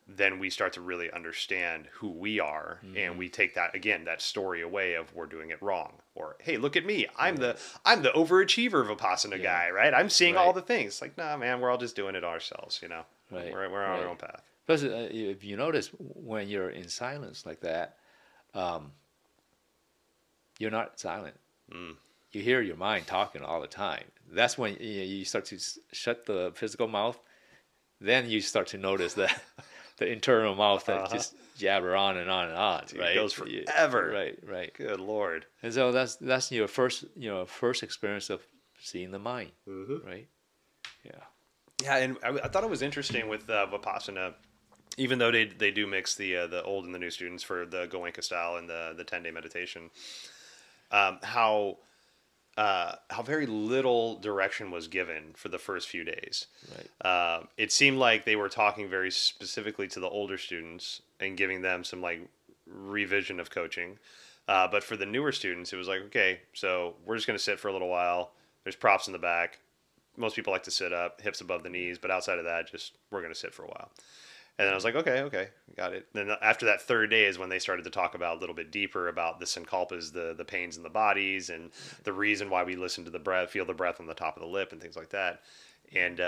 S1: then we start to really understand who we are. And we take that story away of we're doing it wrong. Or, hey, look at me. I'm the overachiever Vipassana guy, right? I'm seeing all the things. Like, nah, man, we're all just doing it ourselves,
S2: Right.
S1: We're on our own path.
S2: Plus, if you notice, when you're in silence like that, you're not silent. You hear your mind talking all the time. That's when you start to shut the physical mouth. Then you start to notice that the internal mouth that just jabber on and on and on.
S1: Dude,
S2: right?
S1: It goes forever.
S2: Right.
S1: Good Lord.
S2: And so that's your first experience of seeing the mind. Right. Yeah.
S1: Yeah, and I thought it was interesting with Vipassana, even though they do mix the old and the new students for the Goenka style and the 10-day meditation, how very little direction was given for the first few days.
S2: Right.
S1: It seemed like they were talking very specifically to the older students and giving them some like revision of coaching. But for the newer students, it was like, okay, so we're just going to sit for a little while. There's props in the back. Most people like to sit up, hips above the knees, but outside of that, we're going to sit for a while. And then I was like, okay, got it. Then after that third day is when they started to talk about a little bit deeper about the sankalpas, the pains in the bodies, and the reason why we listen to the breath, feel the breath on the top of the lip, and things like that. And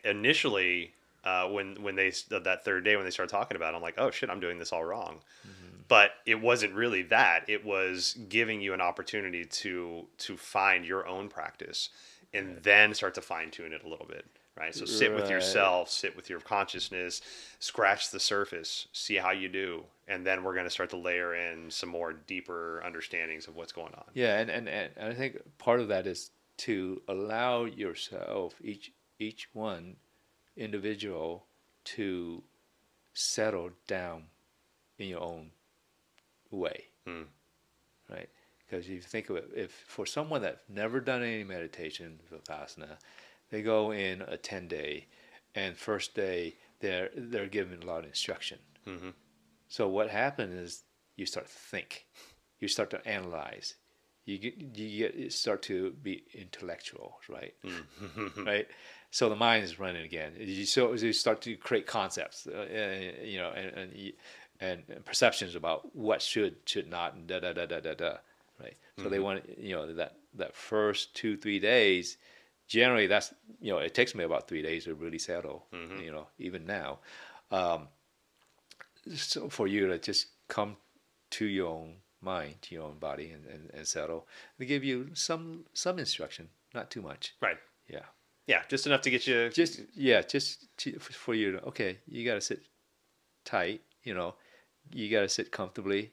S1: initially, when they that third day when they started talking about it, I'm like, oh shit, I'm doing this all wrong. But it wasn't really that. It was giving you an opportunity to find your own practice and then start to fine tune it a little bit. right? So sit with
S2: Right.
S1: yourself, sit with your consciousness, scratch the surface, see how you do. And then we're going to start to layer in some more deeper understandings of what's going on.
S2: Yeah, and I think part of that is to allow yourself, each one individual, to settle down in your own way,
S1: Mm.
S2: right? Because if you think of it, if for someone that's never done any meditation, Vipassana, they go in a 10-day, and first day they're given a lot of instruction.
S1: Mm-hmm.
S2: So what happens is you start to think, you start to analyze, you start to be intellectual, right?
S1: Mm-hmm.
S2: Right. So the mind is running again. You start to create concepts, and perceptions about what should not, and da da da da da da. Right. So they want that first 2-3 days. Generally, that's it takes me about 3 days to really settle.
S1: Mm-hmm.
S2: Even now. So for you to just come to your own mind, to your own body, and settle. They give you some instruction, not too much.
S1: Right.
S2: Yeah.
S1: Yeah, just enough to get you.
S2: For you to, okay, you got to sit tight. You got to sit comfortably.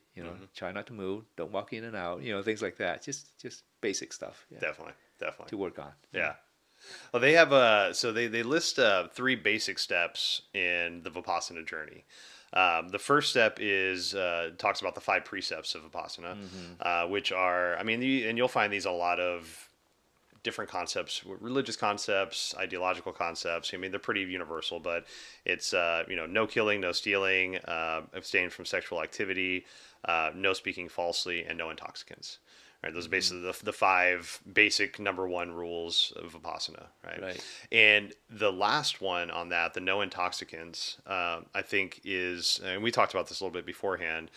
S2: Try not to move. Don't walk in and out. Things like that. Just basic stuff. Yeah,
S1: Definitely.
S2: to work on.
S1: Yeah. Well, they have so they list 3 basic steps in the Vipassana journey. The first step is talks about the 5 precepts of Vipassana, which are, and you'll find these a lot of different concepts, religious concepts, ideological concepts. I mean, they're pretty universal, but it's no killing, no stealing, abstain from sexual activity, no speaking falsely, and no intoxicants. Right, those are basically the 5 basic number 1 rules of Vipassana. Right. And the last one on that, the no intoxicants, I think is, and we talked about this a little bit beforehand,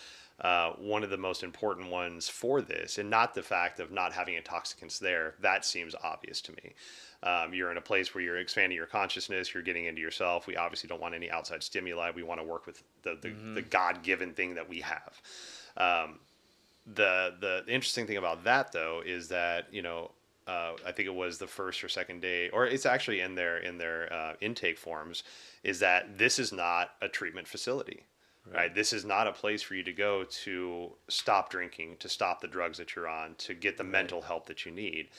S1: one of the most important ones for this, and not the fact of not having intoxicants there. That seems obvious to me. You're in a place where you're expanding your consciousness, you're getting into yourself. We obviously don't want any outside stimuli. We want to work with the God-given thing that we have. The interesting thing about that, though, is that I think it was the first or second day, or it's actually in their intake forms, is that this is not a treatment facility. Right. This is not a place for you to go to stop drinking, to stop the drugs that you're on, to get the mental help that you need.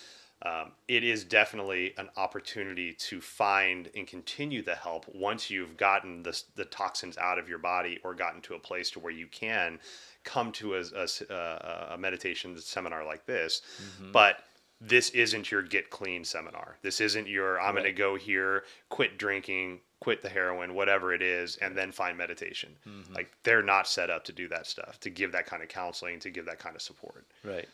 S1: It is definitely an opportunity to find and continue the help once you've gotten the toxins out of your body, or gotten to a place to where you can come to a meditation seminar like this. But this isn't your get clean seminar. This isn't your I'm going to go here, quit drinking, quit the heroin, whatever it is, and then find meditation. Like, they're not set up to do that stuff, to give that kind of counseling, to give that kind of support. Right.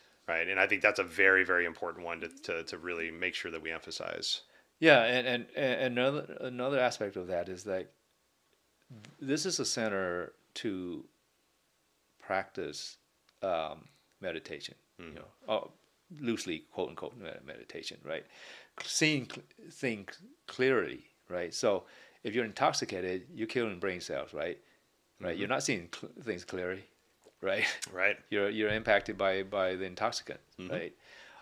S1: And I think that's a very, very important one to really make sure that we emphasize.
S2: Yeah, and another aspect of that is that this is a center to practice meditation. Loosely, quote unquote, meditation. Right, seeing things clearly. Right, so if you're intoxicated, you're killing brain cells. Right, you're not seeing things clearly. Right. You're impacted by the intoxicant. Right.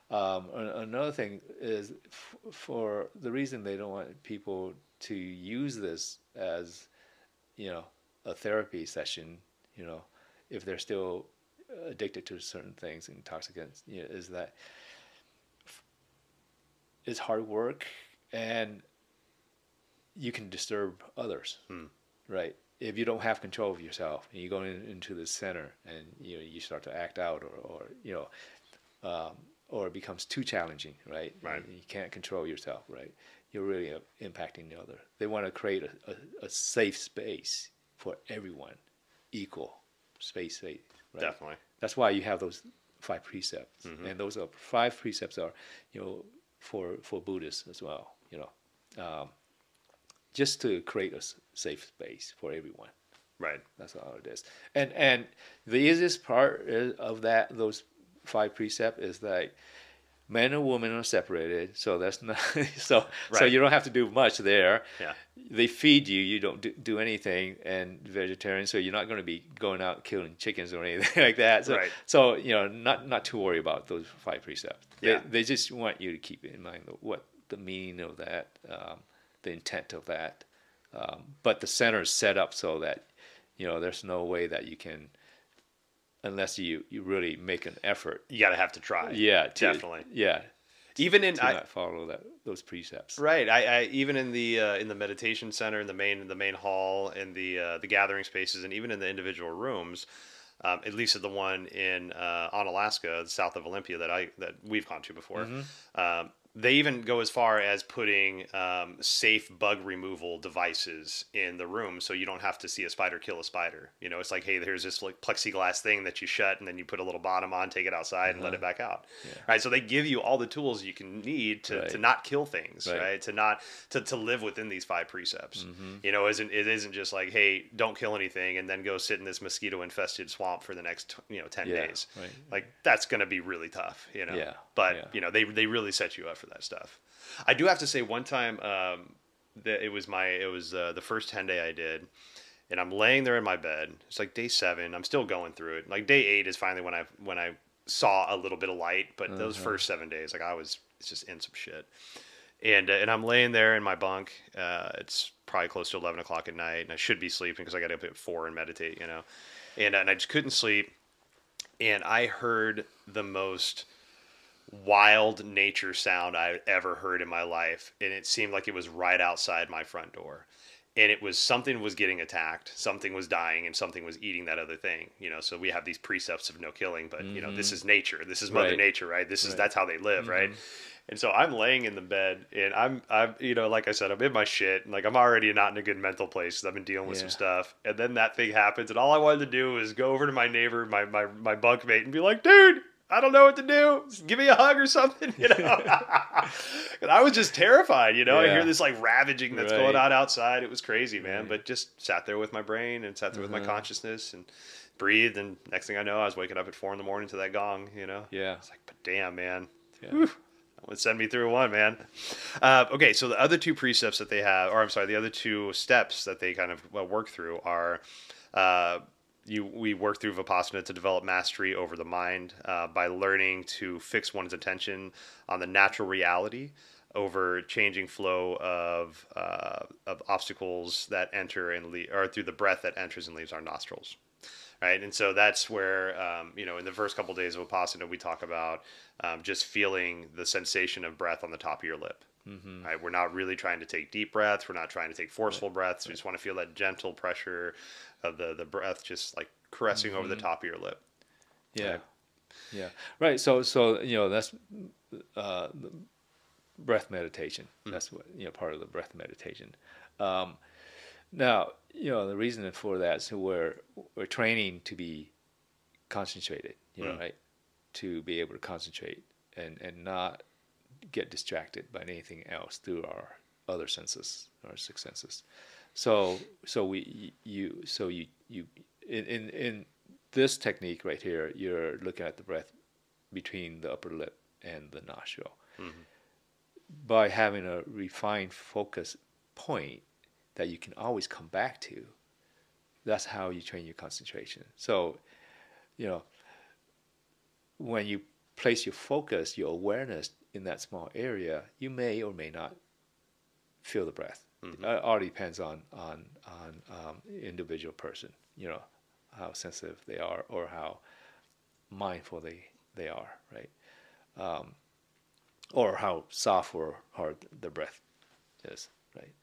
S2: Another thing is for the reason they don't want people to use this as a therapy session. If they're still addicted to certain things, intoxicants, is that it's hard work and you can disturb others. Right. If you don't have control of yourself and you go into the center and you start to act out, or it becomes too challenging, right? You can't control yourself, right? You're really impacting the other. They want to create a safe space for everyone, equal space. Right?
S1: Definitely.
S2: That's why you have those 5 precepts, and those 5 precepts are, for Buddhists as well. Just to create a safe space for everyone.
S1: Right.
S2: That's all it is. And the easiest part of those 5 precepts is that men and women are separated, so that's not so you don't have to do much there.
S1: Yeah.
S2: They feed you, you don't do anything, and vegetarian, so you're not going to be going out killing chickens or anything like that. So not to worry about those 5 precepts. They just want you to keep in mind what the meaning of that the intent of that. But the center is set up so that there's no way that you can, unless you really make an effort.
S1: You gotta have to try.
S2: Yeah,
S1: definitely.
S2: Yeah,
S1: Even in
S2: not follow those precepts.
S1: Right. I even in the meditation center, in the main hall, in the gathering spaces, and even in the individual rooms, at least at the one in on Alaska, south of Olympia that we've gone to before. They even go as far as putting safe bug removal devices in the room, so you don't have to see a spider kill a spider. It's like, hey, there's this like plexiglass thing that you shut, and then you put a little bottom on, take it outside, and let it back out.
S2: Yeah.
S1: Right. So they give you all the tools you can need to not kill things. Right. To live within these 5 precepts. It isn't just like, hey, don't kill anything, and then go sit in this mosquito infested swamp for the next 10 days.
S2: Right.
S1: Like that's going to be really tough.
S2: Yeah.
S1: But they really set you up for that stuff. I do have to say, one time that it was the first 10 day I did, and I'm laying there in my bed. It's like day 7. I'm still going through it. Like day 8 is finally when I saw a little bit of light. But those first 7 days, like I was just in some shit. And I'm laying there in my bunk. It's probably close to 11 o'clock at night, and I should be sleeping because I got to get up at 4 and meditate. And I just couldn't sleep. And I heard the most wild nature sound I've ever heard in my life, and it seemed like it was right outside my front door, and it was something was getting attacked, something was dying, and something was eating that other thing. So we have these precepts of no killing, but this is nature, this is Mother Nature, right? That's how they live, right? And so I'm laying in the bed, and I'm like I said, I'm in my shit, and like I'm already not in a good mental place because I've been dealing with some stuff, and then that thing happens, and all I wanted to do was go over to my neighbor, my bunkmate, and be like, dude, I don't know what to do. Just give me a hug or something, And I was just terrified, I hear this like ravaging that's going on outside. It was crazy, man. But just sat there with my brain and sat there with my consciousness and breathed. And next thing I know, I was waking up at 4 a.m. to that gong,
S2: Yeah.
S1: It's like, but damn, man. Yeah. Whew. That would send me through one, man. Okay, so the other 2 precepts that they have, or I'm sorry, the other 2 steps that they kind of work through are... we work through Vipassana to develop mastery over the mind by learning to fix one's attention on the natural reality over changing flow of obstacles that enter and leave, or through the breath that enters and leaves our nostrils. Right. And so that's where, in the first couple of days of Vipassana, we talk about just feeling the sensation of breath on the top of your lip. Right. We're not really trying to take deep breaths. We're not trying to take forceful breaths. We just want to feel that gentle pressure of the breath just like caressing over the top of your lip.
S2: Yeah.
S1: Right.
S2: Yeah. Right. So that's breath meditation. That's what part of the breath meditation. Now, the reason for that is we're training to be concentrated, right? To be able to concentrate and not get distracted by anything else through our other senses, our 6 senses. So you in this technique right here, you're looking at the breath between the upper lip and the nostril. By having a refined focus point that you can always come back to, that's how you train your concentration. So, when you place your focus, your awareness in that small area, you may or may not feel the breath. It all depends on individual person, how sensitive they are or how mindful they are, right? Or how soft or hard the breath is, right?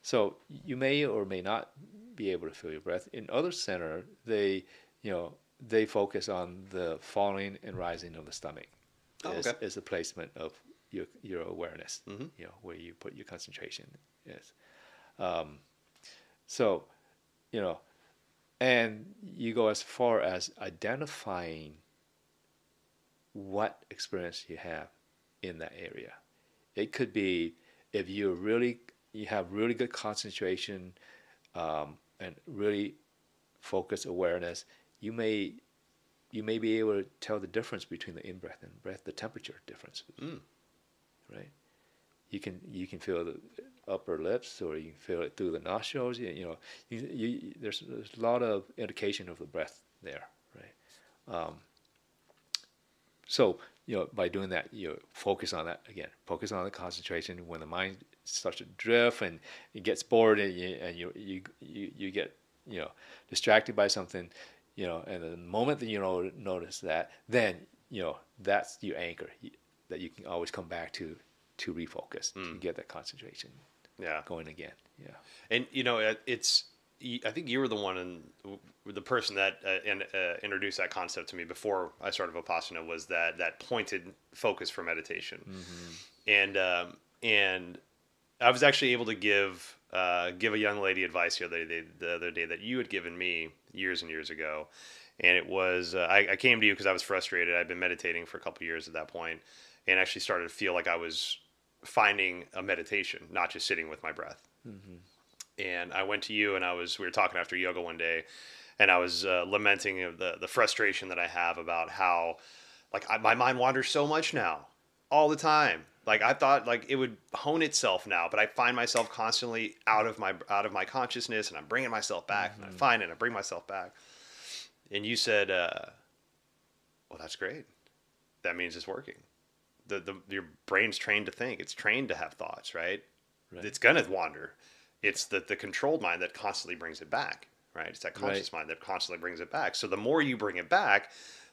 S2: So you may or may not be able to feel your breath. In other center, they focus on the falling and rising of the stomach. Is the placement of your awareness, where you put your concentration is. So, and you go as far as identifying what experience you have in that area. It could be if you have really good concentration and really focused awareness, you may be able to tell the difference between the in-breath and breath, the temperature difference, right? You can feel the upper lips, or you can feel it through the nostrils. There's a lot of indication of the breath there, right? So by doing that, you focus on that again. Focus on the concentration. When the mind starts to drift, and it gets bored, and you get, distracted by something, and the moment that notice that, then that's your anchor that you can always come back to refocus, to get that concentration going again. Yeah.
S1: And I think you were the one, the person that introduced that concept to me before I started Vipassana, was that pointed focus for meditation. And I was actually able to give a young lady advice the other day that you had given me years and years ago. And it was, I came to you because I was frustrated. I'd been meditating for a couple of years at that point, and actually started to feel like I was finding a meditation, not just sitting with my breath. And I went to you, and we were talking after yoga one day, and I was lamenting the frustration that I have about how, like, my mind wanders so much now, all the time. Like, I thought like it would hone itself now, but I find myself constantly out of my consciousness, and I'm bringing myself back, and I find it, and I bring myself back. And you said, well, that's great. That means it's working. Your brain's trained to think. It's trained to have thoughts, right? It's going to wander. It's the controlled mind that constantly brings it back, right? It's that conscious mind that constantly brings it back. So the more you bring it back,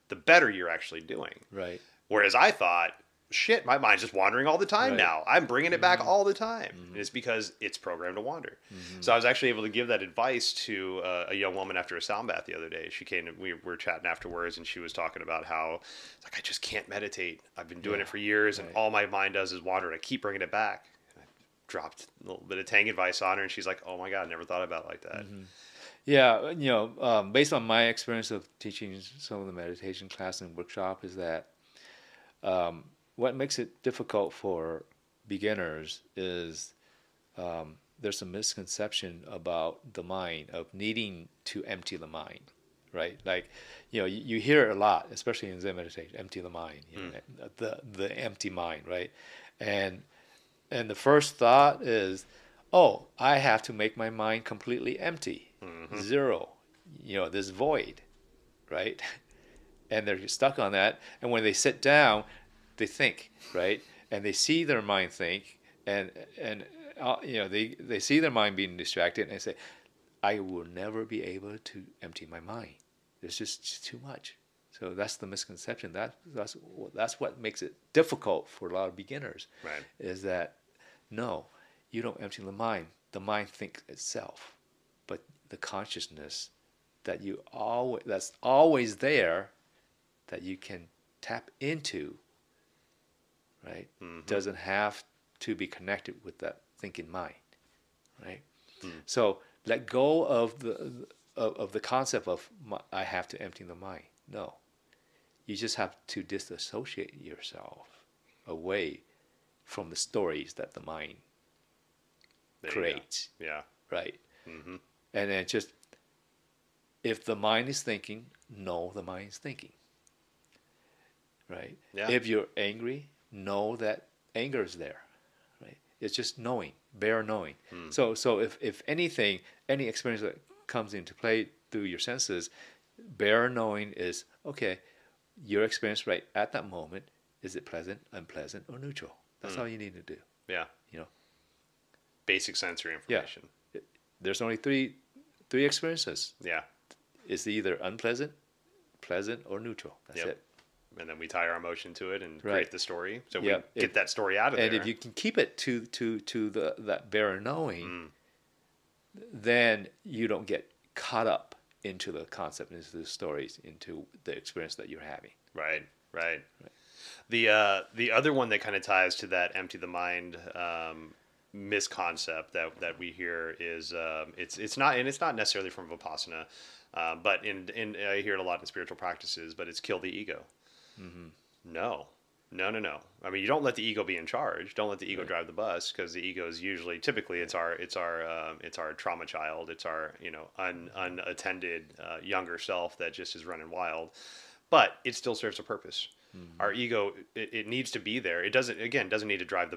S1: the better you're actually doing.
S2: Right.
S1: Whereas I thought, shit, my mind's just wandering all the time now. I'm bringing it back all the time. And it's because it's programmed to wander. So I was actually able to give that advice to a young woman after a sound bath the other day. She came and we were chatting afterwards, and she was talking about how, it's like, I just can't meditate. I've been doing it for years, and all my mind does is wander, and I keep bringing it back. And I dropped a little bit of Thang advice on her, and she's like, oh my God, I never thought about it like that.
S2: Yeah, based on my experience of teaching some of the meditation class and workshop, is that what makes it difficult for beginners is there's a misconception about the mind, of needing to empty the mind, right? Like, you hear it a lot, especially in Zen meditation, empty the mind, the empty mind, right? And the first thought is, oh, I have to make my mind completely empty, zero, this void, right? And they're stuck on that. And when they sit down, they think, right? And they see their mind think, and they see their mind being distracted, and they say, I will never be able to empty my mind. There's just too much. So that's the misconception. That's what makes it difficult for a lot of beginners.
S1: Right.
S2: Is that, no, you don't empty the mind. The mind thinks itself, but the consciousness that's always there, that you can tap into, right? Doesn't have to be connected with that thinking mind, right? So let go of the concept of I have to empty the mind. No, you just have to disassociate yourself away from the stories that the mind creates.
S1: Yeah.
S2: Right. And then just, if the mind is thinking, know the mind is thinking. Right.
S1: Yeah.
S2: If you're angry, know that anger is there, right? It's just knowing, bare knowing. So if anything, any experience that comes into play through your senses, bare knowing is, okay, your experience right at that moment, is it pleasant, unpleasant, or neutral? That's all you need to do.
S1: Yeah. Basic sensory information.
S2: Yeah. There's only three experiences.
S1: Yeah.
S2: It's either unpleasant, pleasant, or neutral. That's it.
S1: And then we tie our emotion to it and create the story. So we
S2: Yep.
S1: get that story out of there.
S2: And if you can keep it to that bare knowing, then you don't get caught up into the concept, into the stories, into the experience that you're having.
S1: Right. The other one that kind of ties to that empty the mind misconcept that we hear is it's not necessarily from Vipassana, but I hear it a lot in spiritual practices, but it's kill the ego. No. I mean, you don't let the ego be in charge. Don't let the ego drive the bus, because the ego is typically it's our trauma child. It's our unattended younger self that just is running wild, but it still serves a purpose. Our ego, it needs to be there. It doesn't need to drive the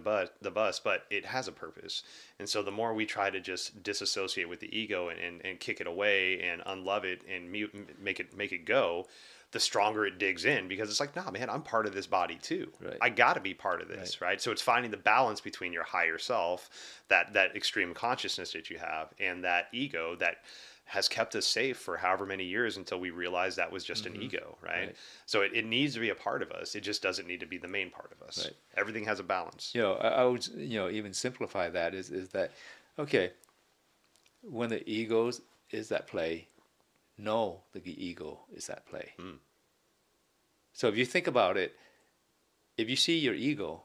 S1: bus, but it has a purpose. And so the more we try to just disassociate with the ego and kick it away and unlove it and make it go, the stronger it digs in, because it's like, nah, man, I'm part of this body too.
S2: Right.
S1: I got to be part of this, right? So it's finding the balance between your higher self, that extreme consciousness that you have, and that ego that has kept us safe for however many years until we realized that was just an ego, right? So it needs to be a part of us. It just doesn't need to be the main part of us.
S2: Right.
S1: Everything has a balance.
S2: I would, even simplify that is that, okay, when the ego is at play, know the ego is at play. So if you think about it, if you see your ego,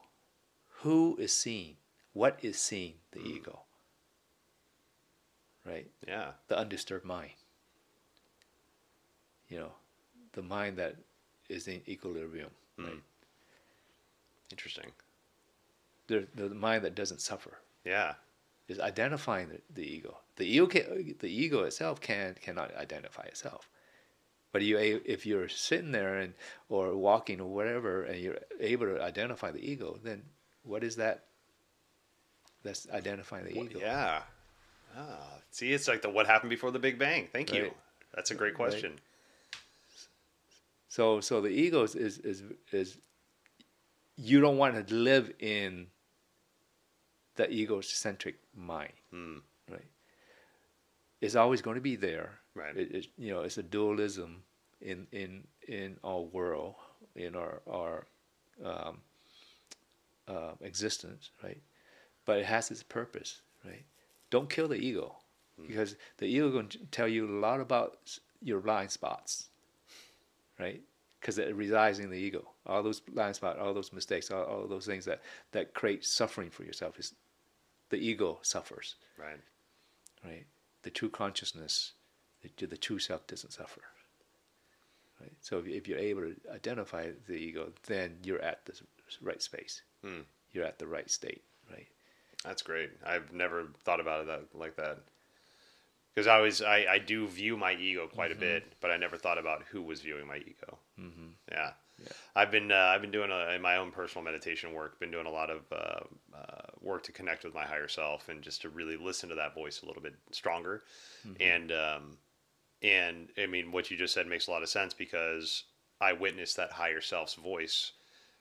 S2: who is seeing? What is seeing the ego? Right?
S1: Yeah.
S2: The undisturbed mind. The mind that is in equilibrium. Right?
S1: Interesting.
S2: The mind that doesn't suffer.
S1: Yeah.
S2: Is identifying the ego. The ego itself cannot identify itself. But if you're sitting there or walking or whatever, and you're able to identify the ego, then what is that? That's identifying the ego.
S1: Yeah. See, it's like what happened before the Big Bang. Thank you. That's a great question.
S2: Right. So the ego is you don't want to live in the egocentric mind, right? It's always going to be there.
S1: Right.
S2: It's a dualism in our world, in our existence, right? But it has its purpose, right? Don't kill the ego, because the ego is going to tell you a lot about your blind spots, right? Because it resides in the ego. All those blind spots, all those mistakes, all those things that create suffering for yourself is the ego suffers.
S1: Right.
S2: Right. The true consciousness, the true self doesn't suffer. Right. So if you're able to identify the ego, then you're at the right space. You're at the right state. Right.
S1: That's great. I've never thought about it like that. Because I do view my ego quite a bit, but I never thought about who was viewing my ego. Yeah. I've been doing in my own personal meditation work. Been doing a lot of work to connect with my higher self, and just to really listen to that voice a little bit stronger. And I mean, what you just said makes a lot of sense, because I witness that higher self's voice,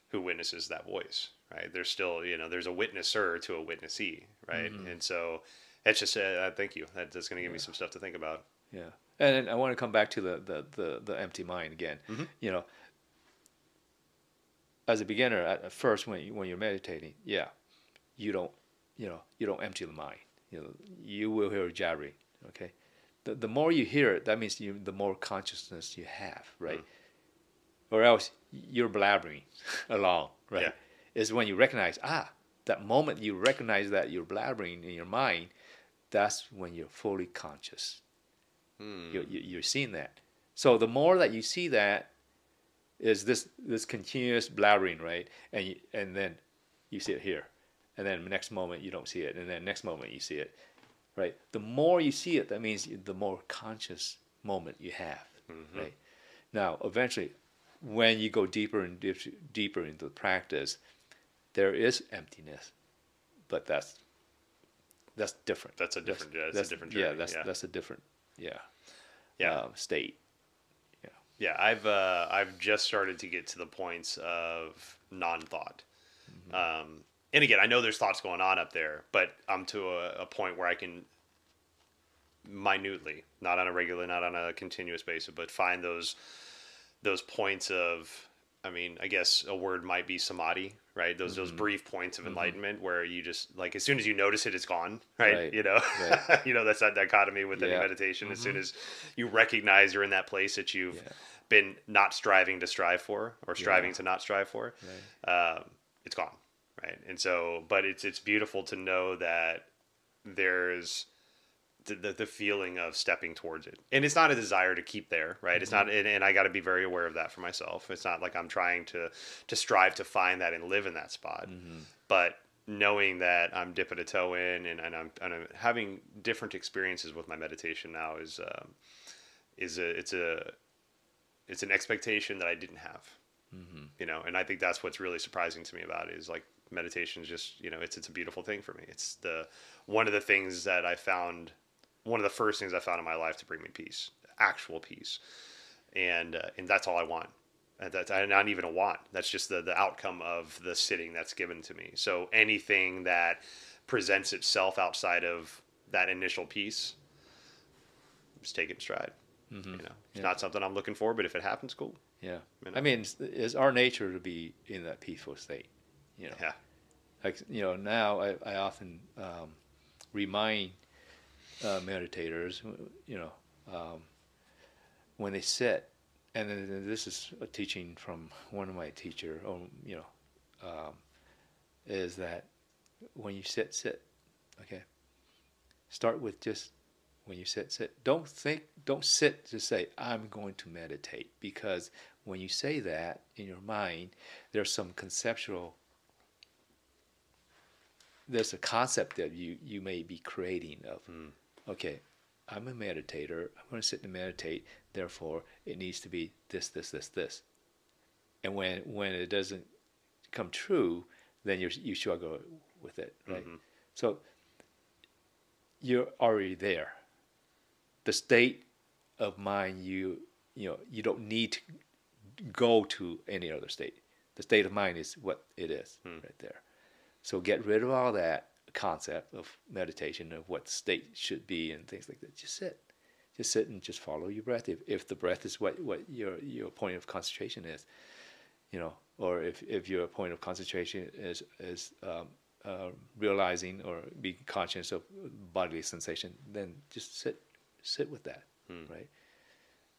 S1: who witnesses that voice. Right. There's still there's a witnesser to a witnessee. Right. And so. It's just thank you. That's going to give me some stuff to think about.
S2: Yeah, and I want to come back to the empty mind again. As a beginner, at first when you're meditating, you don't empty the mind. You will hear jabbering. Okay, the more you hear it, that means the more consciousness you have, right? Or else you're blabbering along, right?
S1: Yeah.
S2: Is when you recognize that moment you recognize that you're blabbering in your mind. That's when you're fully conscious. You're seeing that. So the more that you see that, is this continuous blabbering, right? And then you see it here, and then the next moment you don't see it, and then next moment you see it, right? The more you see it, that means the more conscious moment you have, right? Now, eventually, when you go deeper and deeper into the practice, there is emptiness, but that's different.
S1: That's a different. That's a different journey.
S2: That's a different. State.
S1: Yeah, I've just started to get to the points of non-thought. And again, I know there's thoughts going on up there, but I'm to a point where I can minutely, not on a continuous basis, but find those points of, I mean, I guess a word might be samadhi, right? Those brief points of enlightenment where you just, like, as soon as you notice it, it's gone, right?
S2: Right.
S1: That's that dichotomy with any meditation. As soon as you recognize you're in that place that you've been not striving to strive for, or striving to not strive for, it's gone, right? And so, but it's beautiful to know that there's the feeling of stepping towards it, and it's not a desire to keep there, right? It's not, and I got to be very aware of that for myself. It's not like I'm trying to strive to find that and live in that spot, but knowing that I'm dipping a toe in, and I'm having different experiences with my meditation now is an expectation that I didn't have, and I think that's what's really surprising to me about it, is like meditation is just, it's a beautiful thing for me. It's one of the things that I found. One of the first things I found in my life to bring me peace, actual peace. and that's all I want. And that's not even a want. That's just the outcome of the sitting that's given to me. So anything that presents itself outside of that initial piece, just take it in stride.
S2: Mm-hmm.
S1: It's not something I'm looking for, but if it happens, cool.
S2: Yeah. I mean, it's our nature to be in that peaceful state.
S1: Yeah.
S2: Like, now I often remind meditators, when they sit, and then this is a teaching from one of my teacher, is that when you sit, okay? Start with just when you sit. Don't sit to say, I'm going to meditate, because when you say that in your mind, there's a concept that you may be creating of, okay, I'm a meditator, I'm going to sit and meditate, therefore it needs to be this. And when it doesn't come true, then you struggle with it, right? Mm-hmm. So you're already there. The state of mind, you don't need to go to any other state. The state of mind is what it is right there. So get rid of all that concept of meditation, of what state should be and things like that. Just sit and just follow your breath. If the breath is what your point of concentration is, or if your point of concentration is realizing or being conscious of bodily sensation, then just sit with that, right?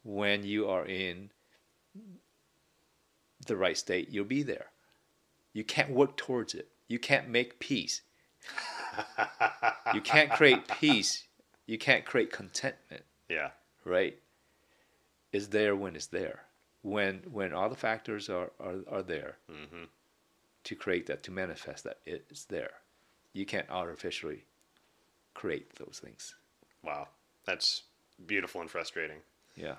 S2: When you are in the right state, you'll be there. You can't work towards it. You can't make peace. You can't create peace. You can't create contentment.
S1: Yeah.
S2: Right? It's there when it's there. When all the factors are there to create that, to manifest that, it's there. You can't artificially create those things.
S1: Wow. That's beautiful and frustrating.
S2: Yeah.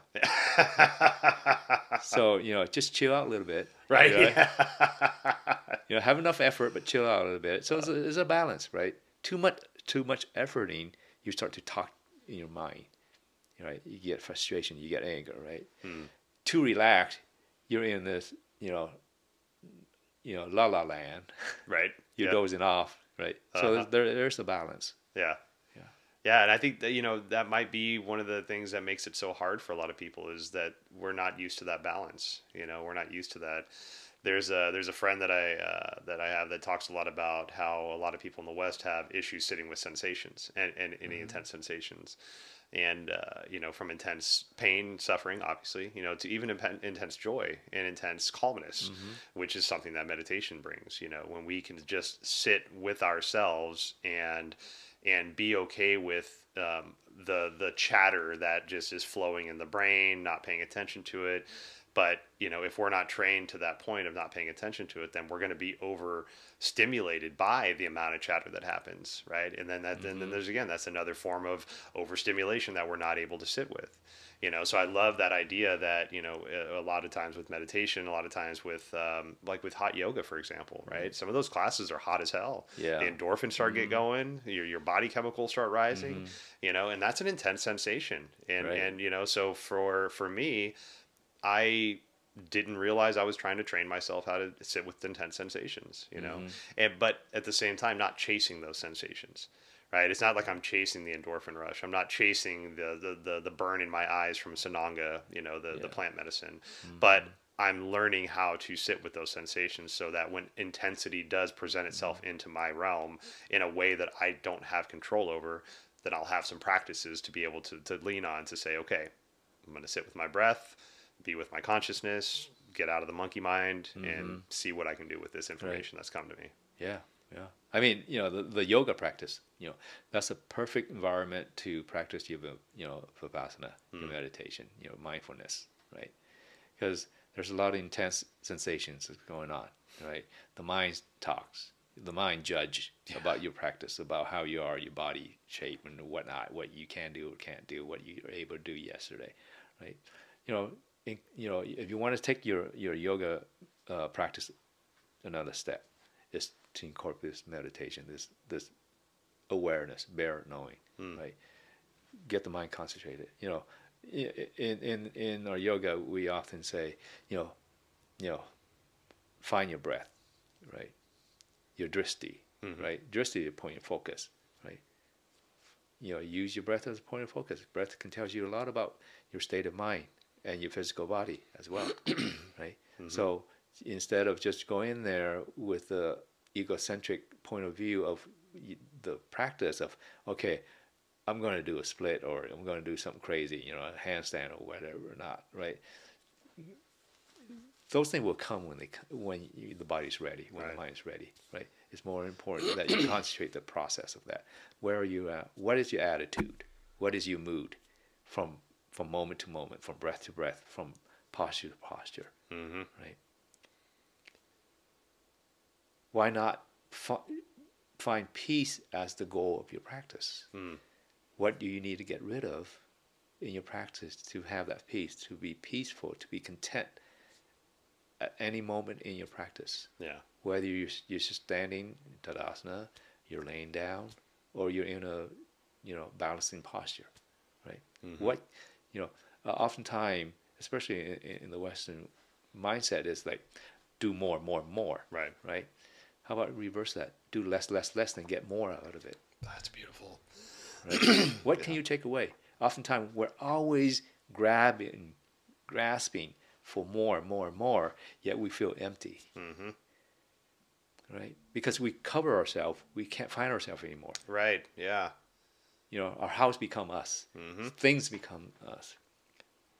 S2: So, just chill out a little bit.
S1: Right. Yeah.
S2: Have enough effort, but chill out a little bit. So it's a balance, right? Too much efforting, you start to talk in your mind, right? You get frustration, you get anger, right? Too relaxed, you're in this, la la land.
S1: Right.
S2: You're dozing off, right? So there's a balance.
S1: Yeah. Yeah, and I think that that might be one of the things that makes it so hard for a lot of people, is that we're not used to that balance. We're not used to that. There's a friend that I have that talks a lot about how a lot of people in the West have issues sitting with sensations and any intense sensations, and from intense pain, suffering, obviously, to even intense joy and intense calmness, which is something that meditation brings. When we can just sit with ourselves and be okay with the chatter that just is flowing in the brain, not paying attention to it. But, if we're not trained to that point of not paying attention to it, then we're going to be overstimulated by the amount of chatter that happens, right? And then then there's, again, that's another form of overstimulation that we're not able to sit with. So I love that idea that, a lot of times with meditation, a lot of times with, like with hot yoga, for example, right? Some of those classes are hot as hell.
S2: Yeah.
S1: The endorphins start get going, your body chemicals start rising, and that's an intense sensation. And,
S2: right.
S1: and, so for me, I didn't realize I was trying to train myself how to sit with intense sensations, but at the same time, not chasing those sensations. Right. It's not like I'm chasing the endorphin rush. I'm not chasing the burn in my eyes from Sananga, the plant medicine, but I'm learning how to sit with those sensations so that when intensity does present itself into my realm in a way that I don't have control over, then I'll have some practices to be able to lean on to say, okay, I'm going to sit with my breath, be with my consciousness, get out of the monkey mind, and see what I can do with this information that's come to me.
S2: Yeah. Yeah. I mean, the yoga practice, that's a perfect environment to practice your, Vipassana, your meditation, mindfulness, right? Because there's a lot of intense sensations that's going on, right? The mind talks, the mind judge about your practice, about how you are, your body shape and whatnot, what you can do or can't do, what you were able to do yesterday, right? If you want to take your yoga practice another step, is to incorporate this meditation, this awareness, bare knowing, right? Get the mind concentrated. in our yoga, we often say, you know, find your breath, right? Your drishti, right? Drishti is your point of focus, right? Use your breath as a point of focus. Breath can tell you a lot about your state of mind and your physical body as well, right? So instead of just going in there with the egocentric point of view of the practice of, okay, I'm going to do a split or I'm going to do something crazy, a handstand or whatever, or not, right? Those things will come when the body's ready, when the mind's ready, right? It's more important that you concentrate the process of that. Where are you at? What is your attitude? What is your mood from moment to moment, from breath to breath, from posture to posture, right? Why not find peace as the goal of your practice? What do you need to get rid of in your practice to have that peace, to be peaceful, to be content at any moment in your practice?
S1: Yeah.
S2: Whether you're just standing in Tadasana, you're laying down, or you're in a balancing posture, right? What oftentimes, especially in the Western mindset, is like do more, more, more. Right. How about reverse that? Do less, less, less, and get more out of it.
S1: That's beautiful.
S2: Right? What can you take away? Oftentimes, we're always grasping for more, more, more, yet we feel empty. Right? Because we cover ourselves, we can't find ourselves anymore.
S1: Right, yeah.
S2: Our house become us. Things become us.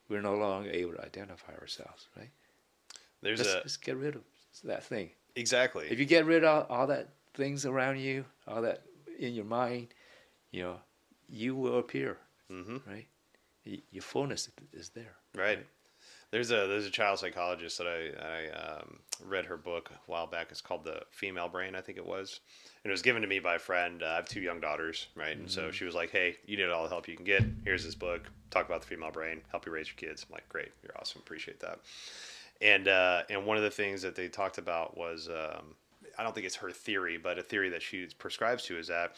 S2: We're no longer able to identify ourselves, right? Let's get rid of that thing.
S1: Exactly.
S2: If you get rid of all that things around you, all that in your mind, you will appear, right? Your fullness is there.
S1: Right. There's a child psychologist that I read her book a while back. It's called The Female Brain, I think it was. And it was given to me by a friend. I have 2 young daughters, right? And so she was like, hey, you need all the help you can get. Here's this book. Talk about the female brain. Help you raise your kids. I'm like, great. You're awesome. Appreciate that. And one of the things that they talked about was, I don't think it's her theory, but a theory that she prescribes to is that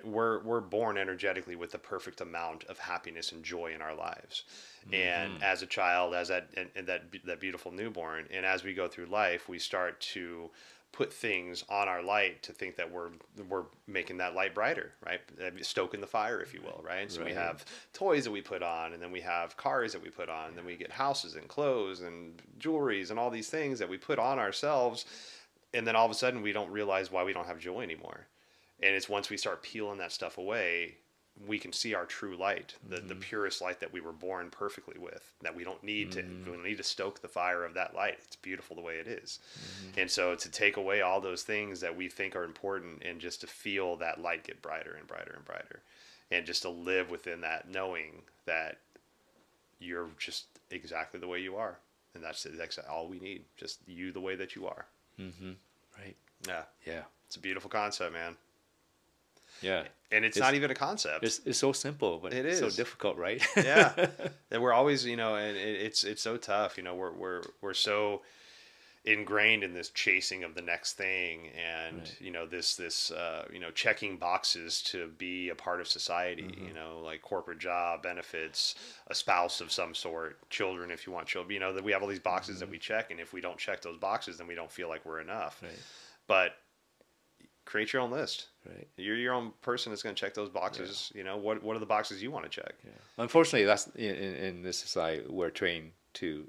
S1: we're born energetically with the perfect amount of happiness and joy in our lives. And as a child, as that beautiful newborn, and as we go through life, we start to put things on our light to think that we're making that light brighter, right? Stoking the fire, if you will, right? So we have toys that we put on, and then we have cars that we put on, and then we get houses and clothes and jewelries and all these things that we put on ourselves, and then all of a sudden we don't realize why we don't have joy anymore. And it's once we start peeling that stuff away, we can see our true light, the purest light that we were born perfectly with, that we don't need to stoke the fire of that light. It's beautiful the way it is. And so to take away all those things that we think are important and just to feel that light get brighter and brighter and brighter, and just to live within that, knowing that you're just exactly the way you are. And that's all we need, just you the way that you are.
S2: Right.
S1: Yeah. It's a beautiful concept, man.
S2: Yeah.
S1: And it's not even a concept.
S2: It's so simple, but
S1: it
S2: it's
S1: is
S2: so difficult, right?
S1: Yeah. And we're always, and it's so tough. We're so ingrained in this chasing of the next thing, and this checking boxes to be a part of society. Like corporate job, benefits, a spouse of some sort, children if you want children. That we have all these boxes that we check, and if we don't check those boxes, then we don't feel like we're enough.
S2: Right.
S1: But create your own list.
S2: Right.
S1: You're your own person that's going to check those boxes.
S2: Yeah.
S1: What are the boxes you want to check?
S2: Yeah. Unfortunately, that's in this society we're trained to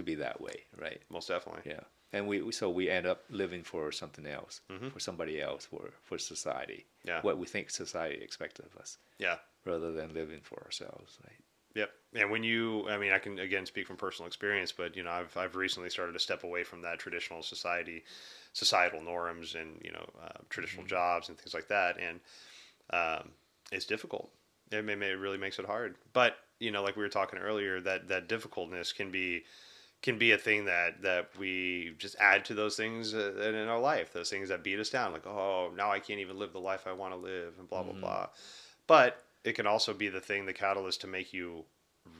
S2: be that way, right?
S1: Most definitely.
S2: Yeah. And we end up living for something else, for somebody else, for society.
S1: Yeah.
S2: What we think society expects of us.
S1: Yeah.
S2: Rather than living for ourselves, right?
S1: Yep. And I can again speak from personal experience, but I've recently started to step away from that traditional societal norms and traditional jobs and things like that, and it's difficult. It really makes it hard. But like we were talking earlier, that difficultness can be a thing that we just add to those things in our life, those things that beat us down, like, oh, now I can't even live the life I want to live, and blah blah blah. But it can also be the catalyst to make you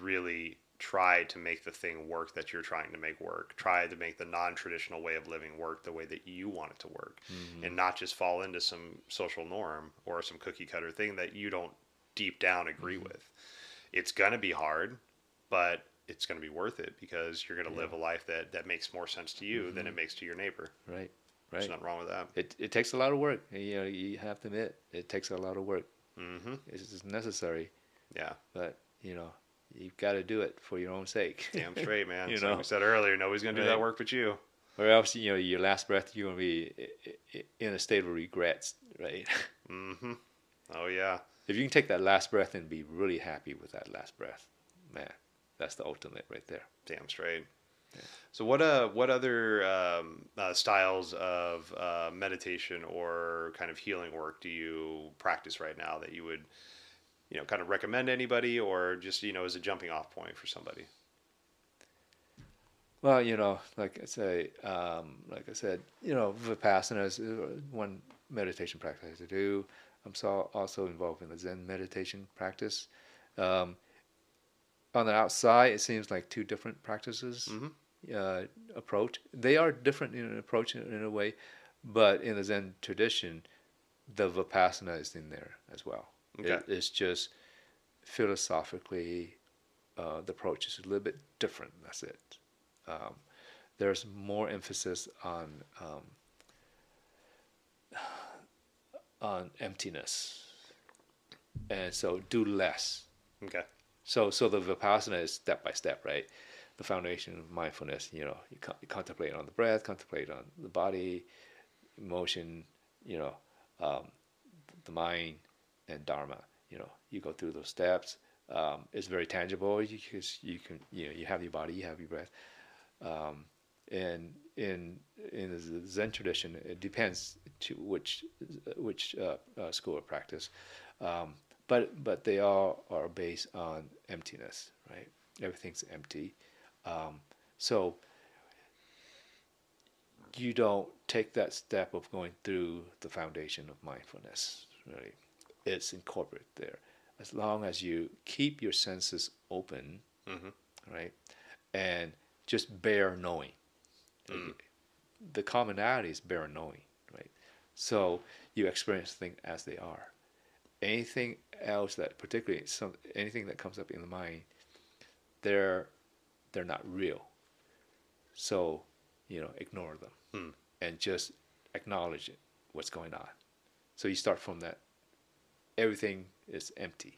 S1: really try to make the thing work that you're trying to make work. Try to make the non-traditional way of living work the way that you want it to work, and not just fall into some social norm or some cookie cutter thing that you don't deep down agree with. it's going to be hard, but it's going to be worth it because you're going to live a life that makes more sense to you than it makes to your neighbor.
S2: Right.
S1: There's
S2: Right.
S1: nothing wrong with that.
S2: It takes a lot of work. You know, you have to admit it takes a lot of work.
S1: Mm-hmm.
S2: It's just necessary,
S1: Yeah.
S2: but you know, you've got to do it for your own sake.
S1: Damn straight, man.
S2: You
S1: So
S2: know,
S1: like we said earlier, nobody's going to do
S2: right.
S1: that work but you.
S2: Or else, you know, your last breath, you're gonna be in a state of regrets, right?
S1: Mm-hmm. Oh, yeah.
S2: If you can take that last breath and be really happy with that last breath, man, that's the ultimate right there.
S1: Damn straight.
S2: Yeah.
S1: So what other styles of meditation or kind of healing work do you practice right now that you would, kind of recommend to anybody, or just, as a jumping off point for somebody?
S2: Well, you know, like I said, you know, Vipassana is one meditation practice I do. Also involved in the Zen meditation practice. Um, on the outside, it seems like two different practices
S1: Mm-hmm.
S2: approach. They are different in an approach in a way, but in the Zen tradition, the Vipassana is in there as well.
S1: Okay.
S2: It's just philosophically, the approach is a little bit different. That's it. Um, there's more emphasis on emptiness, and so do less.
S1: Okay.
S2: So the Vipassana is step by step, right? The foundation of mindfulness. You know, you contemplate on the breath, contemplate on the body, emotion. You know, the mind and Dharma. You know, you go through those steps. It's very tangible because you can, you have your body, you have your breath. And in the Zen tradition, it depends to which school of practice, but they all are based on emptiness, right? Everything's empty, so you don't take that step of going through the foundation of mindfulness. Really, it's incorporated there. As long as you keep your senses open,
S1: Mm-hmm.
S2: right, and just bare knowing. The commonality is bare knowing, right? So you experience things as they are. Anything else that, particularly anything that comes up in the mind, they're not real. So ignore them and just acknowledge it, what's going on. So you start from that. Everything is empty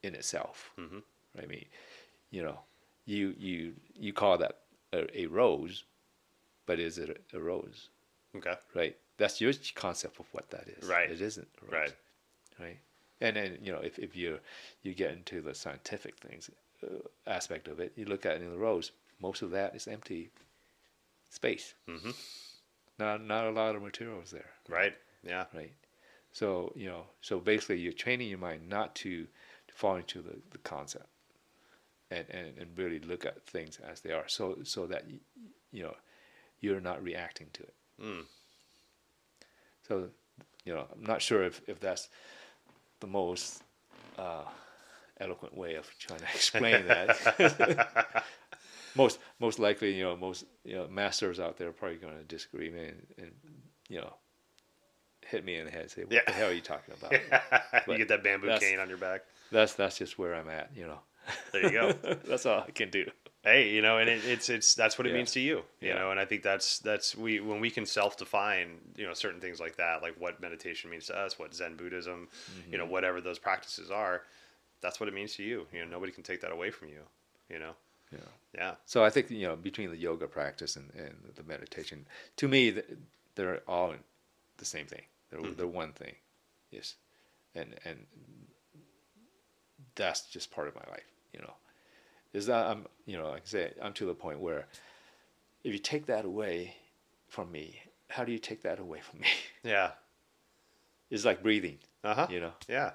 S2: in itself.
S1: Mm-hmm.
S2: I mean, you call that a rose, but is it a rose?
S1: Okay.
S2: Right. That's your concept of what that is.
S1: Right.
S2: It isn't a rose.
S1: Right.
S2: Right. And then if you get into the scientific things aspect of it, you look at it in the rose. Most of that is empty space.
S1: Mm-hmm.
S2: Not a lot of materials there.
S1: Right. Yeah.
S2: Right. So so basically you're training your mind not to fall into the concept. And really look at things as they are, so that you're not reacting to it. So I'm not sure if that's the most eloquent way of trying to explain that. most likely, most masters out there are probably going to disagree, man, and hit me in the head and say, "What the hell are you talking about?"
S1: You get that bamboo cane on your back.
S2: That's just where I'm at.
S1: There you go.
S2: That's all I can do.
S1: Hey, and it's that's what it
S2: Yeah.
S1: means to you,
S2: Yeah.
S1: and I think that's when we can self-define, certain things like that, like what meditation means to us, what Zen Buddhism, whatever those practices are, that's what it means to you. Nobody can take that away from you,
S2: Yeah.
S1: Yeah.
S2: So I think between the yoga practice and the meditation, to me, they're all the same thing. They're one thing, yes, and that's just part of my life. Is that I'm like I say, I'm to the point where if you take that away from me, how do you take that away from me?
S1: Yeah.
S2: It's like breathing.
S1: Uh-huh. Yeah.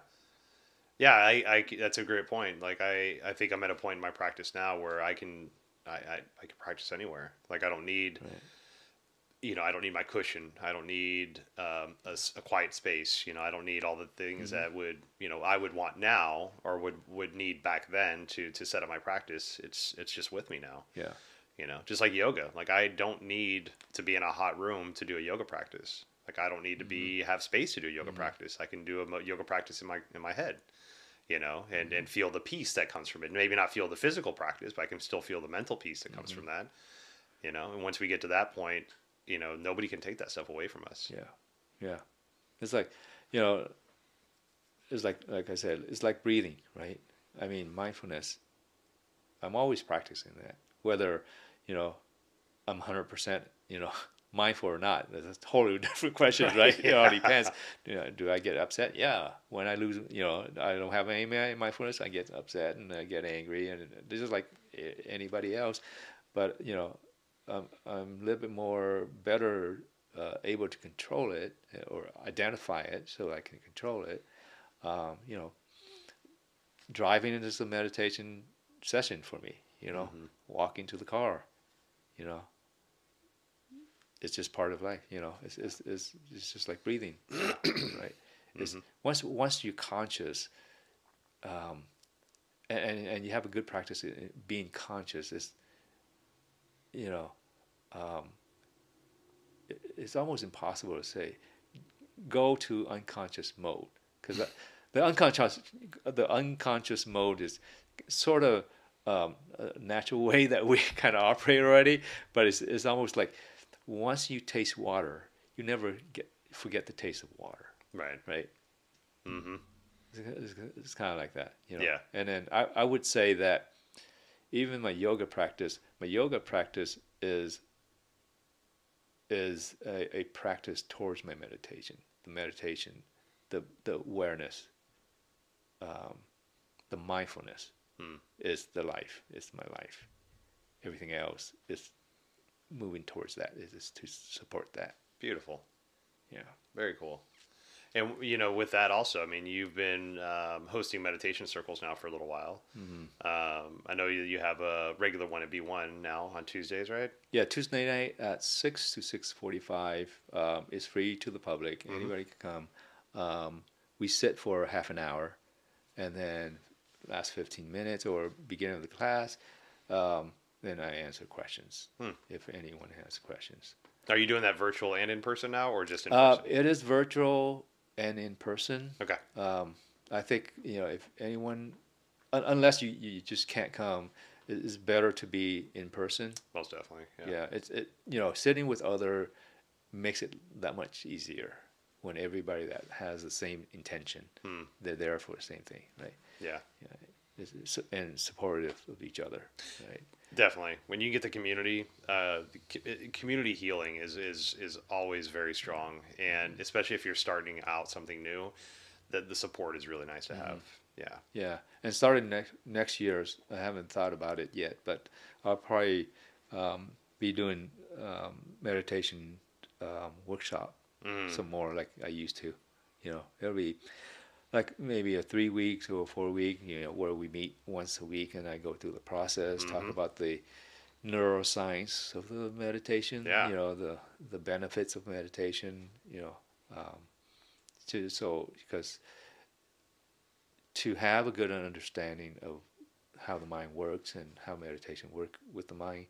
S1: Yeah, I that's a great point. Like I think I'm at a point in my practice now where I can practice anywhere. Like I don't need I don't need my cushion. I don't need a quiet space. I don't need all the things that would I would want now or would need back then to set up my practice. It's just with me now.
S2: Yeah.
S1: Just like yoga. Like I don't need to be in a hot room to do a yoga practice. Like I don't need to have space to do a yoga practice. I can do a yoga practice in my head. you know, and feel the peace that comes from it. Maybe not feel the physical practice, but I can still feel the mental peace that comes from that, you know. And once we get to that point, you know, nobody can take that stuff away from us.
S2: Yeah, yeah. It's like, you know, it's like I said, it's like breathing, right? I mean, mindfulness. I'm always practicing that, whether, you know, I'm 100%, you know, mindful or not. That's a totally different question, right?
S1: Yeah.
S2: It all depends. You know, do I get upset? Yeah. When I lose, you know, I don't have any mindfulness, I get upset and I get angry, and this is like anybody else. But you know, I'm a little bit more better able to control it or identify it, so I can control it. You know, driving is a meditation session for me. You know, walking to the car. You know, it's just part of life. You know, it's just like breathing, right? It's once you're conscious, and you have a good practice in being conscious. Is, you know, it's almost impossible to say go to unconscious mode, because the unconscious mode is sort of a natural way that we kind of operate already, but it's almost like once you taste water, you never forget the taste of water.
S1: Right.
S2: Right.
S1: Mm-hmm.
S2: It's kind of like that, you know.
S1: Yeah.
S2: And then I would say that even my yoga practice is a practice towards my meditation. The meditation, the awareness, the mindfulness is the life. It's my life. Everything else is moving towards that. Is to support that.
S1: Beautiful.
S2: Yeah.
S1: Very cool. And, you know, with that also, I mean, you've been hosting meditation circles now for a little while. I know you have a regular one at B1 now on Tuesdays, right?
S2: Yeah, Tuesday night at 6 to 6:45 is free to the public. Anybody can come. We sit for half an hour, and then last 15 minutes or beginning of the class, then I answer questions if anyone has questions.
S1: Are you doing that virtual and in person now, or just in person?
S2: It is virtual and in person.
S1: Okay.
S2: I think, you know, if anyone, unless you just can't come, it's better to be in person.
S1: Most definitely.
S2: Yeah, you know, sitting with other makes it that much easier when everybody that has the same intention, they're there for the same thing, right?
S1: Yeah.
S2: And supportive of each other, right?
S1: Definitely. When you get the community, community healing is always very strong, and especially if you're starting out something new, the support is really nice to have. Yeah.
S2: Yeah, and starting next year, I haven't thought about it yet, but I'll probably be doing meditation workshop some more like I used to. You know, it'll be like maybe a 3 weeks or a 4 week, you know, where we meet once a week and I go through the process, talk about the neuroscience of the meditation, you know, the benefits of meditation, you know, because to have a good understanding of how the mind works and how meditation works with the mind,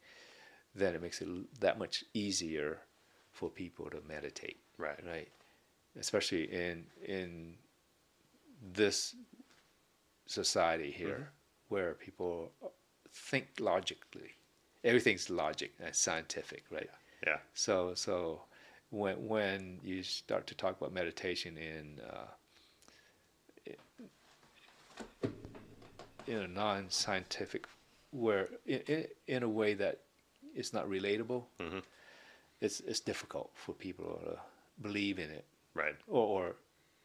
S2: then it makes it that much easier for people to meditate. Right. Especially in this society here, where people think logically. Everything's logic and scientific, right?
S1: Yeah.
S2: So when you start to talk about meditation in a non-scientific, where in a way that it's not relatable, it's difficult for people to believe in it,
S1: right?
S2: Or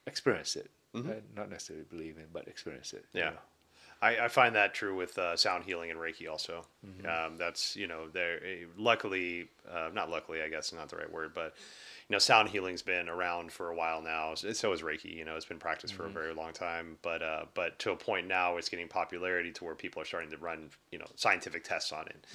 S2: experience it. Not necessarily believe in, but experience it.
S1: Yeah.
S2: You know?
S1: I find that true with sound healing and Reiki also. That's, you know, luckily, not luckily, I guess not the right word, but, you know, sound healing's been around for a while now. So is Reiki, you know, it's been practiced for a very long time, but to a point now it's getting popularity to where people are starting to run, you know, scientific tests on it.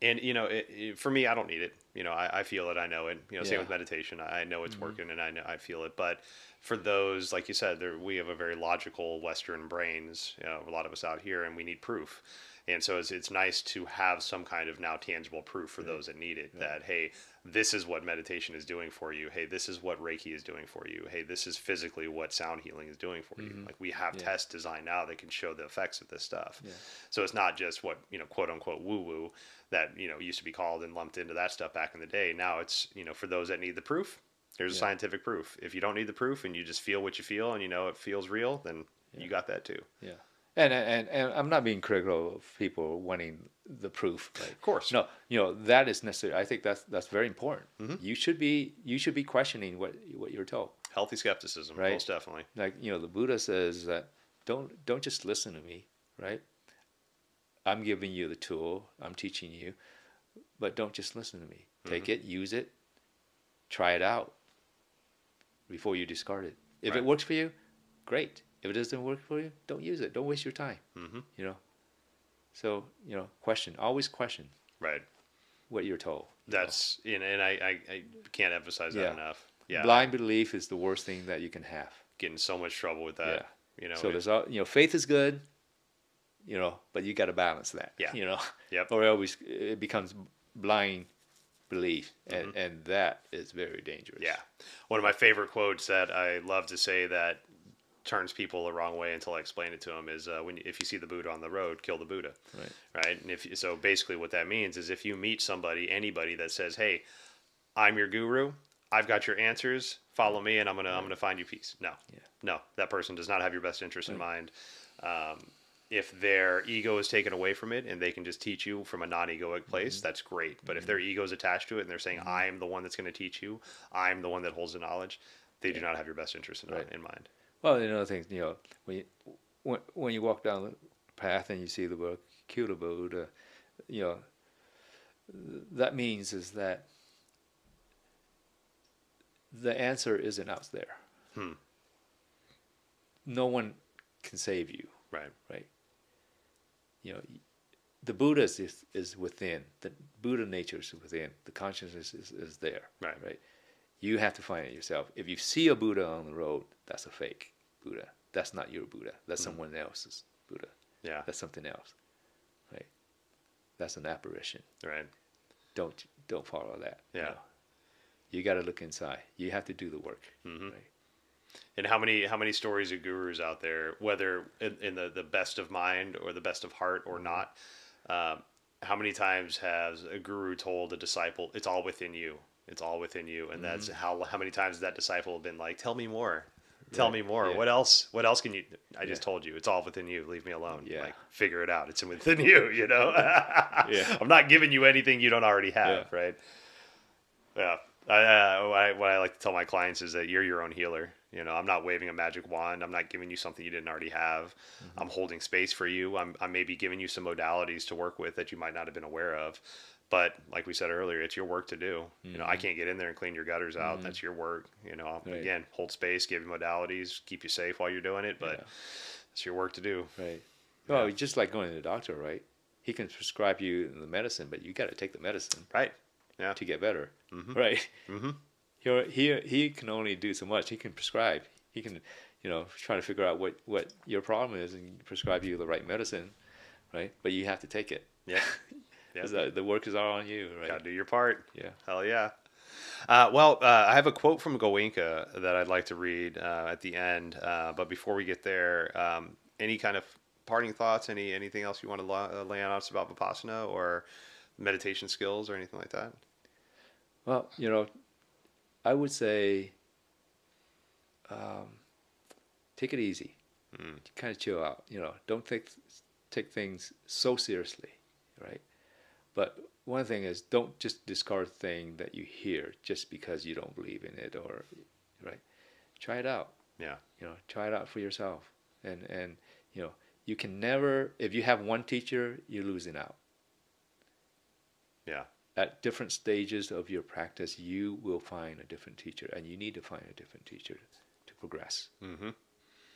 S1: And, you know, for me, I don't need it. You know, I feel it. I know it. You know, same with meditation. I know it's working and I feel it. But for those, like you said, we have a very logical Western brains, you know, a lot of us out here, and we need proof. And so it's nice to have some kind of now tangible proof for those that need it, that, hey, this is what meditation is doing for you. Hey, this is what Reiki is doing for you. Hey, this is physically what sound healing is doing for you. Like, we have tests designed now that can show the effects of this stuff. So it's not just what, quote unquote woo woo that, used to be called and lumped into that stuff back in the day. Now it's, for those that need the proof, there's a scientific proof. If you don't need the proof and you just feel what you feel and it feels real, then you got that too.
S2: Yeah. And I'm not being critical of people wanting the proof. Like,
S1: of course.
S2: No, that is necessary. I think that's very important. You should be questioning what you're told.
S1: Healthy skepticism,
S2: right?
S1: Most definitely.
S2: Like, the Buddha says that don't just listen to me, right? I'm giving you the tool, I'm teaching you, but don't just listen to me. Take it, use it, try it out before you discard it. If it works for you, great. If it doesn't work for you, don't use it. Don't waste your time. So, always question.
S1: Right.
S2: What you're told.
S1: That's, and I can't emphasize that enough. Yeah.
S2: Blind belief is the worst thing that you can have.
S1: Get in so much trouble with that. Yeah.
S2: So there's faith is good, but you got to balance that.
S1: Yeah. Yep.
S2: Or it becomes blind belief, and that is very dangerous.
S1: Yeah. One of my favorite quotes that I love to say that turns people the wrong way until I explain it to them is if you see the Buddha on the road, kill the Buddha. Right. And so basically what that means is, if you meet anybody that says, hey, I'm your guru, I've got your answers, follow me, and I'm gonna find you peace. No, that person does not have your best interest in mind. If their ego is taken away from it and they can just teach you from a non-egoic place, that's great. But if their ego is attached to it and they're saying, I'm the one that's going to teach you, I'm the one that holds the knowledge, they do not have your best interest in mind.
S2: Well, another thing, when you walk down the path and you see the book, kill the Buddha, that means is that the answer isn't out there. No one can save you. Right. The Buddha is within. The Buddha nature is within. The consciousness is there. Right. You have to find it yourself. If you see a Buddha on the road, that's a fake Buddha. That's not your Buddha. That's someone else's Buddha.
S1: Yeah.
S2: That's something else. Right. That's an apparition.
S1: Right.
S2: Don't follow that.
S1: Yeah.
S2: You got to look inside. You have to do the work. Right.
S1: And how many stories of gurus out there, whether in the best of mind or the best of heart or not, how many times has a guru told a disciple, it's all within you. It's all within you. And that's how many times has that disciple been like, tell me more. Tell me more. Yeah. What else can you, I just told you, it's all within you. Leave me alone.
S2: Yeah.
S1: Like, figure it out. It's within you, I'm not giving you anything you don't already have. Right. Yeah. What I like to tell my clients is that you're your own healer. I'm not waving a magic wand. I'm not giving you something you didn't already have. I'm holding space for you. I'm maybe giving you some modalities to work with that you might not have been aware of. But like we said earlier, it's your work to do. I can't get in there and clean your gutters out. That's your work. Again, hold space, give you modalities, keep you safe while you're doing it. But it's your work to do.
S2: Right. Well, just like going to the doctor, right? He can prescribe you the medicine, but you got to take the medicine.
S1: Right. Yeah.
S2: To get better. Right. He can only do so much. He can prescribe. He can, try to figure out what your problem is and prescribe you the right medicine, right? But you have to take it.
S1: Yeah.
S2: The work is all on you, right?
S1: Gotta do your part.
S2: Yeah.
S1: Hell yeah. I have a quote from Goenka that I'd like to read at the end. But before we get there, any kind of parting thoughts? Anything else you want to lay on us about Vipassana or meditation skills or anything like that?
S2: Well, I would say take it easy. Kind of chill out. Don't take things so seriously, right? But one thing is, don't just discard thing that you hear just because you don't believe in it, or right. Try it out.
S1: Yeah.
S2: Try it out for yourself, and you can never. If you have one teacher, you're losing out.
S1: Yeah.
S2: At different stages of your practice, you will find a different teacher, and you need to find a different teacher to progress.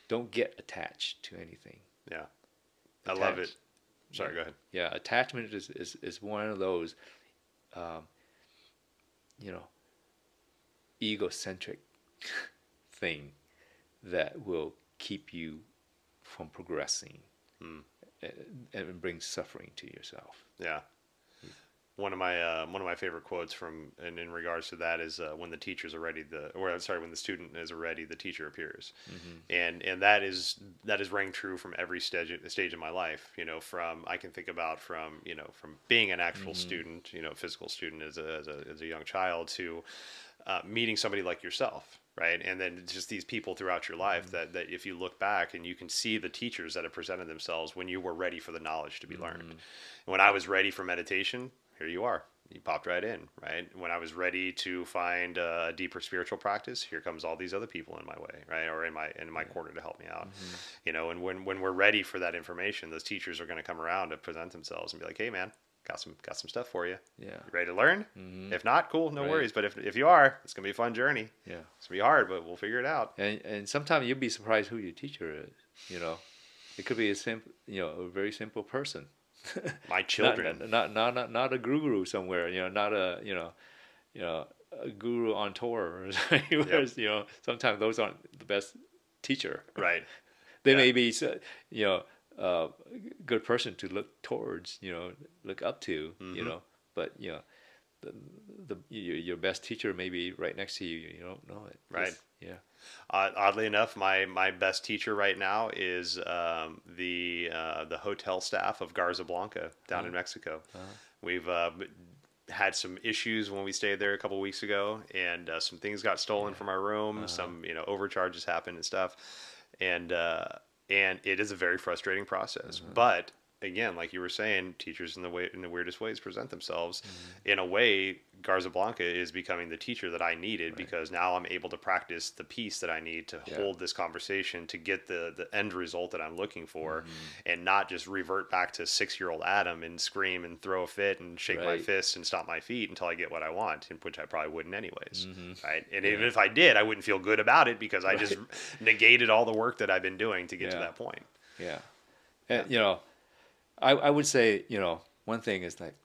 S2: Don't get attached to anything.
S1: Yeah. I love it. Sorry, go ahead.
S2: Yeah, attachment is one of those, egocentric thing that will keep you from progressing. and brings suffering to yourself.
S1: Yeah. One of my favorite quotes from in regards to that is when the teachers are ready, when the student is ready, the teacher appears, and that is rang true from every stage of my life. You know, from I can think about from being an actual student, physical student as a young child to meeting somebody like yourself, right? And then just these people throughout your life that if you look back and you can see the teachers that have presented themselves when you were ready for the knowledge to be learned. And when I was ready for meditation, here you are. You popped right in, right? When I was ready to find a deeper spiritual practice, here comes all these other people in my way, right? Or in my corner to help me out. And when we're ready for that information, those teachers are going to come around to present themselves and be like, hey man, got some stuff for you.
S2: Yeah.
S1: You ready to learn? If not, cool, no worries. But if you are, it's gonna be a fun journey.
S2: Yeah.
S1: It's gonna be hard, but we'll figure it out.
S2: And sometimes you'll be surprised who your teacher is. It could be a very simple person.
S1: My children.
S2: Not a guru somewhere. Not a a guru on tour or something. Yep. Sometimes those aren't the best teacher.
S1: Right.
S2: They may be a good person to look towards, look up to, but your best teacher may be right next to you. You don't know it.
S1: Right.
S2: Yeah.
S1: Oddly enough, my best teacher right now is the hotel staff of Garza Blanca down in Mexico. We've had some issues when we stayed there a couple of weeks ago, and some things got stolen from our room. Some overcharges happened and stuff, and it is a very frustrating process. But again, like you were saying, teachers in the weirdest ways present themselves. In a way, Garza Blanca is becoming the teacher that I needed, because now I'm able to practice the piece that I need to hold this conversation to get the end result that I'm looking for, and not just revert back to 6-year-old Adam and scream and throw a fit and shake my fists and stomp my feet until I get what I want, which I probably wouldn't anyways. Right. And even if I did, I wouldn't feel good about it, because I just negated all the work that I've been doing to get to that point.
S2: Yeah. And, I would say, one thing is like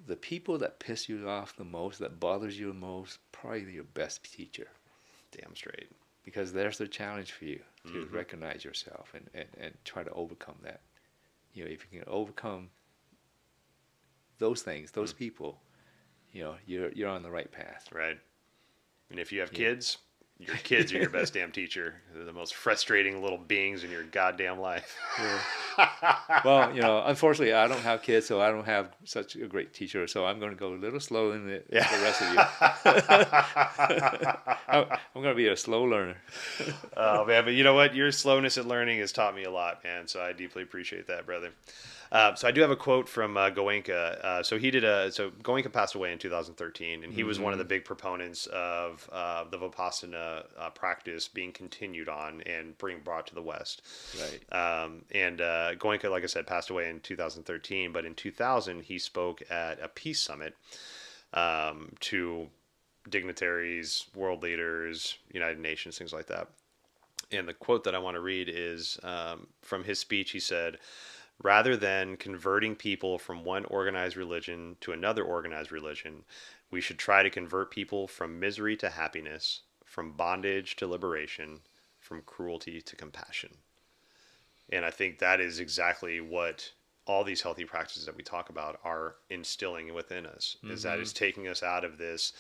S2: the people that piss you off the most, that bothers you the most, probably your best teacher.
S1: Damn straight.
S2: Because there's the challenge for you to recognize yourself and try to overcome that. If you can overcome those things, those people, you're on the right path.
S1: Right. And if you have kids, your kids are your best damn teacher. They're the most frustrating little beings in your goddamn life.
S2: Well, unfortunately, I don't have kids, so I don't have such a great teacher. So I'm going to go a little slow in the rest of you. I'm going to be a slow learner.
S1: Oh, man. But you know what? Your slowness at learning has taught me a lot, man. So I deeply appreciate that, brother. So I do have a quote from Goenka. So Goenka passed away in 2013, and he was one of the big proponents of the Vipassana practice being continued on and being brought to the West.
S2: Right.
S1: And Goenka, like I said, passed away in 2013, but in 2000 he spoke at a peace summit to dignitaries, world leaders, United Nations, things like that. And the quote that I want to read is from his speech. He said, "Rather than converting people from one organized religion to another organized religion, we should try to convert people from misery to happiness, from bondage to liberation, from cruelty to compassion." And I think that is exactly what all these healthy practices that we talk about are instilling within us, is that it's taking us out of this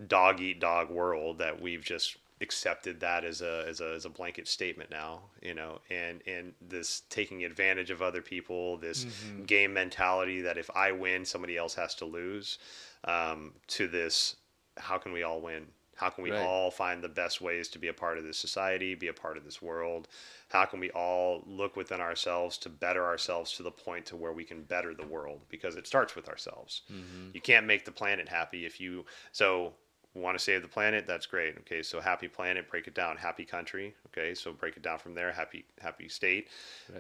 S1: dog eat dog world that we've just accepted that as a blanket statement now, and this taking advantage of other people, this game mentality that if I win, somebody else has to lose, to this, how can we all win? How can we all find the best ways to be a part of this society, be a part of this world? How can we all look within ourselves to better ourselves to the point to where we can better the world? Because it starts with ourselves. You can't make the planet happy want to save the planet, that's great. Okay, so happy planet, break it down. Happy country, okay, so break it down from there. Happy state,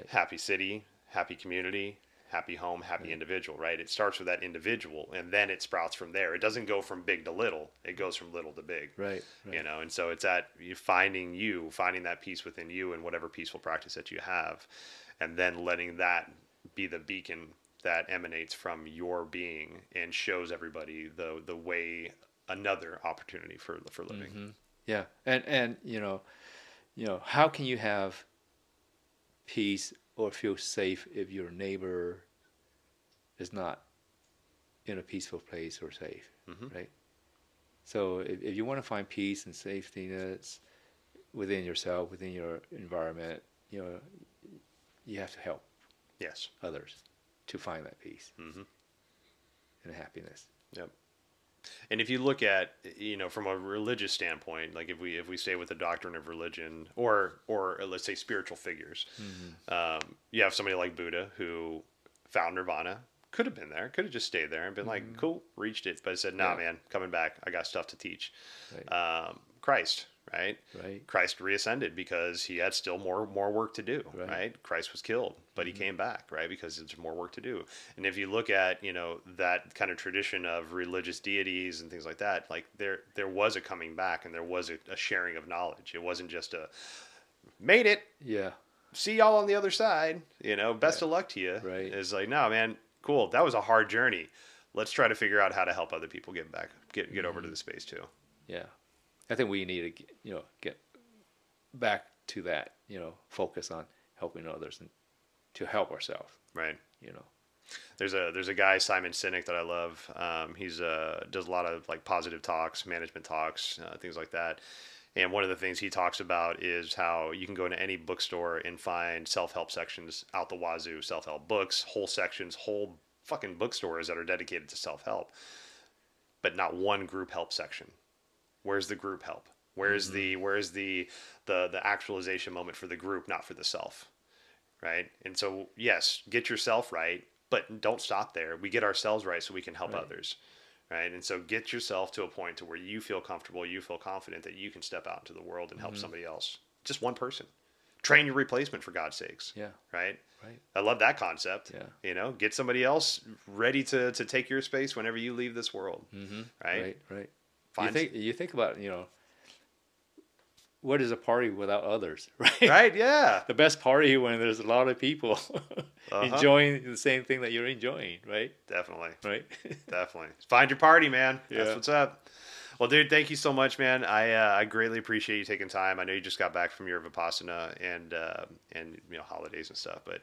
S1: happy city, happy community, happy home, happy individual, right? It starts with that individual, and then it sprouts from there. It doesn't go from big to little. It goes from little to big,
S2: right.
S1: And so it's that finding that peace within you and whatever peaceful practice that you have, and then letting that be the beacon that emanates from your being and shows everybody the way, another opportunity for living.
S2: Yeah. And how can you have peace or feel safe if your neighbor is not in a peaceful place or safe, right? So if you want to find peace and safety that's within yourself, within your environment, you have to help others to find that peace and happiness.
S1: Yep. And if you look at, from a religious standpoint, like if we stay with the doctrine of religion or let's say spiritual figures, you have somebody like Buddha who found nirvana, could have been there, could have just stayed there and been like, cool, reached it, but said, nah, man, coming back, I got stuff to teach. Right. Christ, right? Christ reascended because he had still more work to do, right? Christ was killed, but he came back, right? Because there's more work to do. And if you look at, that kind of tradition of religious deities and things like that, like there was a coming back and there was a sharing of knowledge. It wasn't just a made it.
S2: Yeah.
S1: See y'all on the other side, best of luck to you.
S2: Right.
S1: It's like, no, man, cool. That was a hard journey. Let's try to figure out how to help other people get over to the space too.
S2: Yeah. I think we need to, get back to that, focus on helping others and to help ourselves.
S1: Right. There's a guy, Simon Sinek, that I love. He's does a lot of like positive talks, management talks, things like that. And one of the things he talks about is how you can go into any bookstore and find self-help sections out the wazoo, self-help books, whole sections, whole fucking bookstores that are dedicated to self-help, but not one group help section. Where's the group help? Where's the actualization moment for the group, not for the self, right? And so, yes, get yourself right, but don't stop there. We get ourselves right so we can help others. Right. And so get yourself to a point to where you feel comfortable, you feel confident that you can step out into the world and help somebody else. Just one person. Train your replacement, for God's sakes. Yeah. Right. I love that concept. Yeah. Get somebody else ready to take your space whenever you leave this world. Right.
S2: You think about, what is a party without others, right?
S1: Right, yeah.
S2: The best party when there's a lot of people enjoying the same thing that you're enjoying, right?
S1: Definitely.
S2: Right?
S1: Definitely. Find your party, man. That's what's up. Well, dude, thank you so much, man. I greatly appreciate you taking time. I know you just got back from your Vipassana and holidays and stuff, but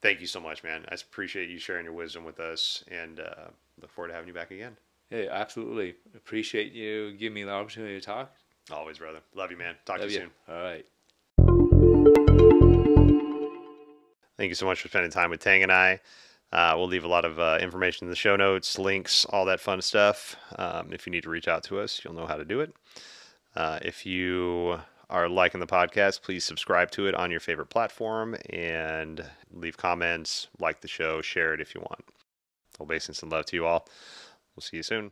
S1: thank you so much, man. I appreciate you sharing your wisdom with us and look forward to having you back again.
S2: Hey, absolutely. Appreciate you giving me the opportunity to talk.
S1: Always, brother. Love you, man. Talk to you soon.
S2: All right.
S1: Thank you so much for spending time with Thang and I. We'll leave a lot of information in the show notes, links, all that fun stuff. If you need to reach out to us, you'll know how to do it. If you are liking the podcast, please subscribe to it on your favorite platform and leave comments, like the show, share it if you want. Obeisance and love to you all. We'll see you soon.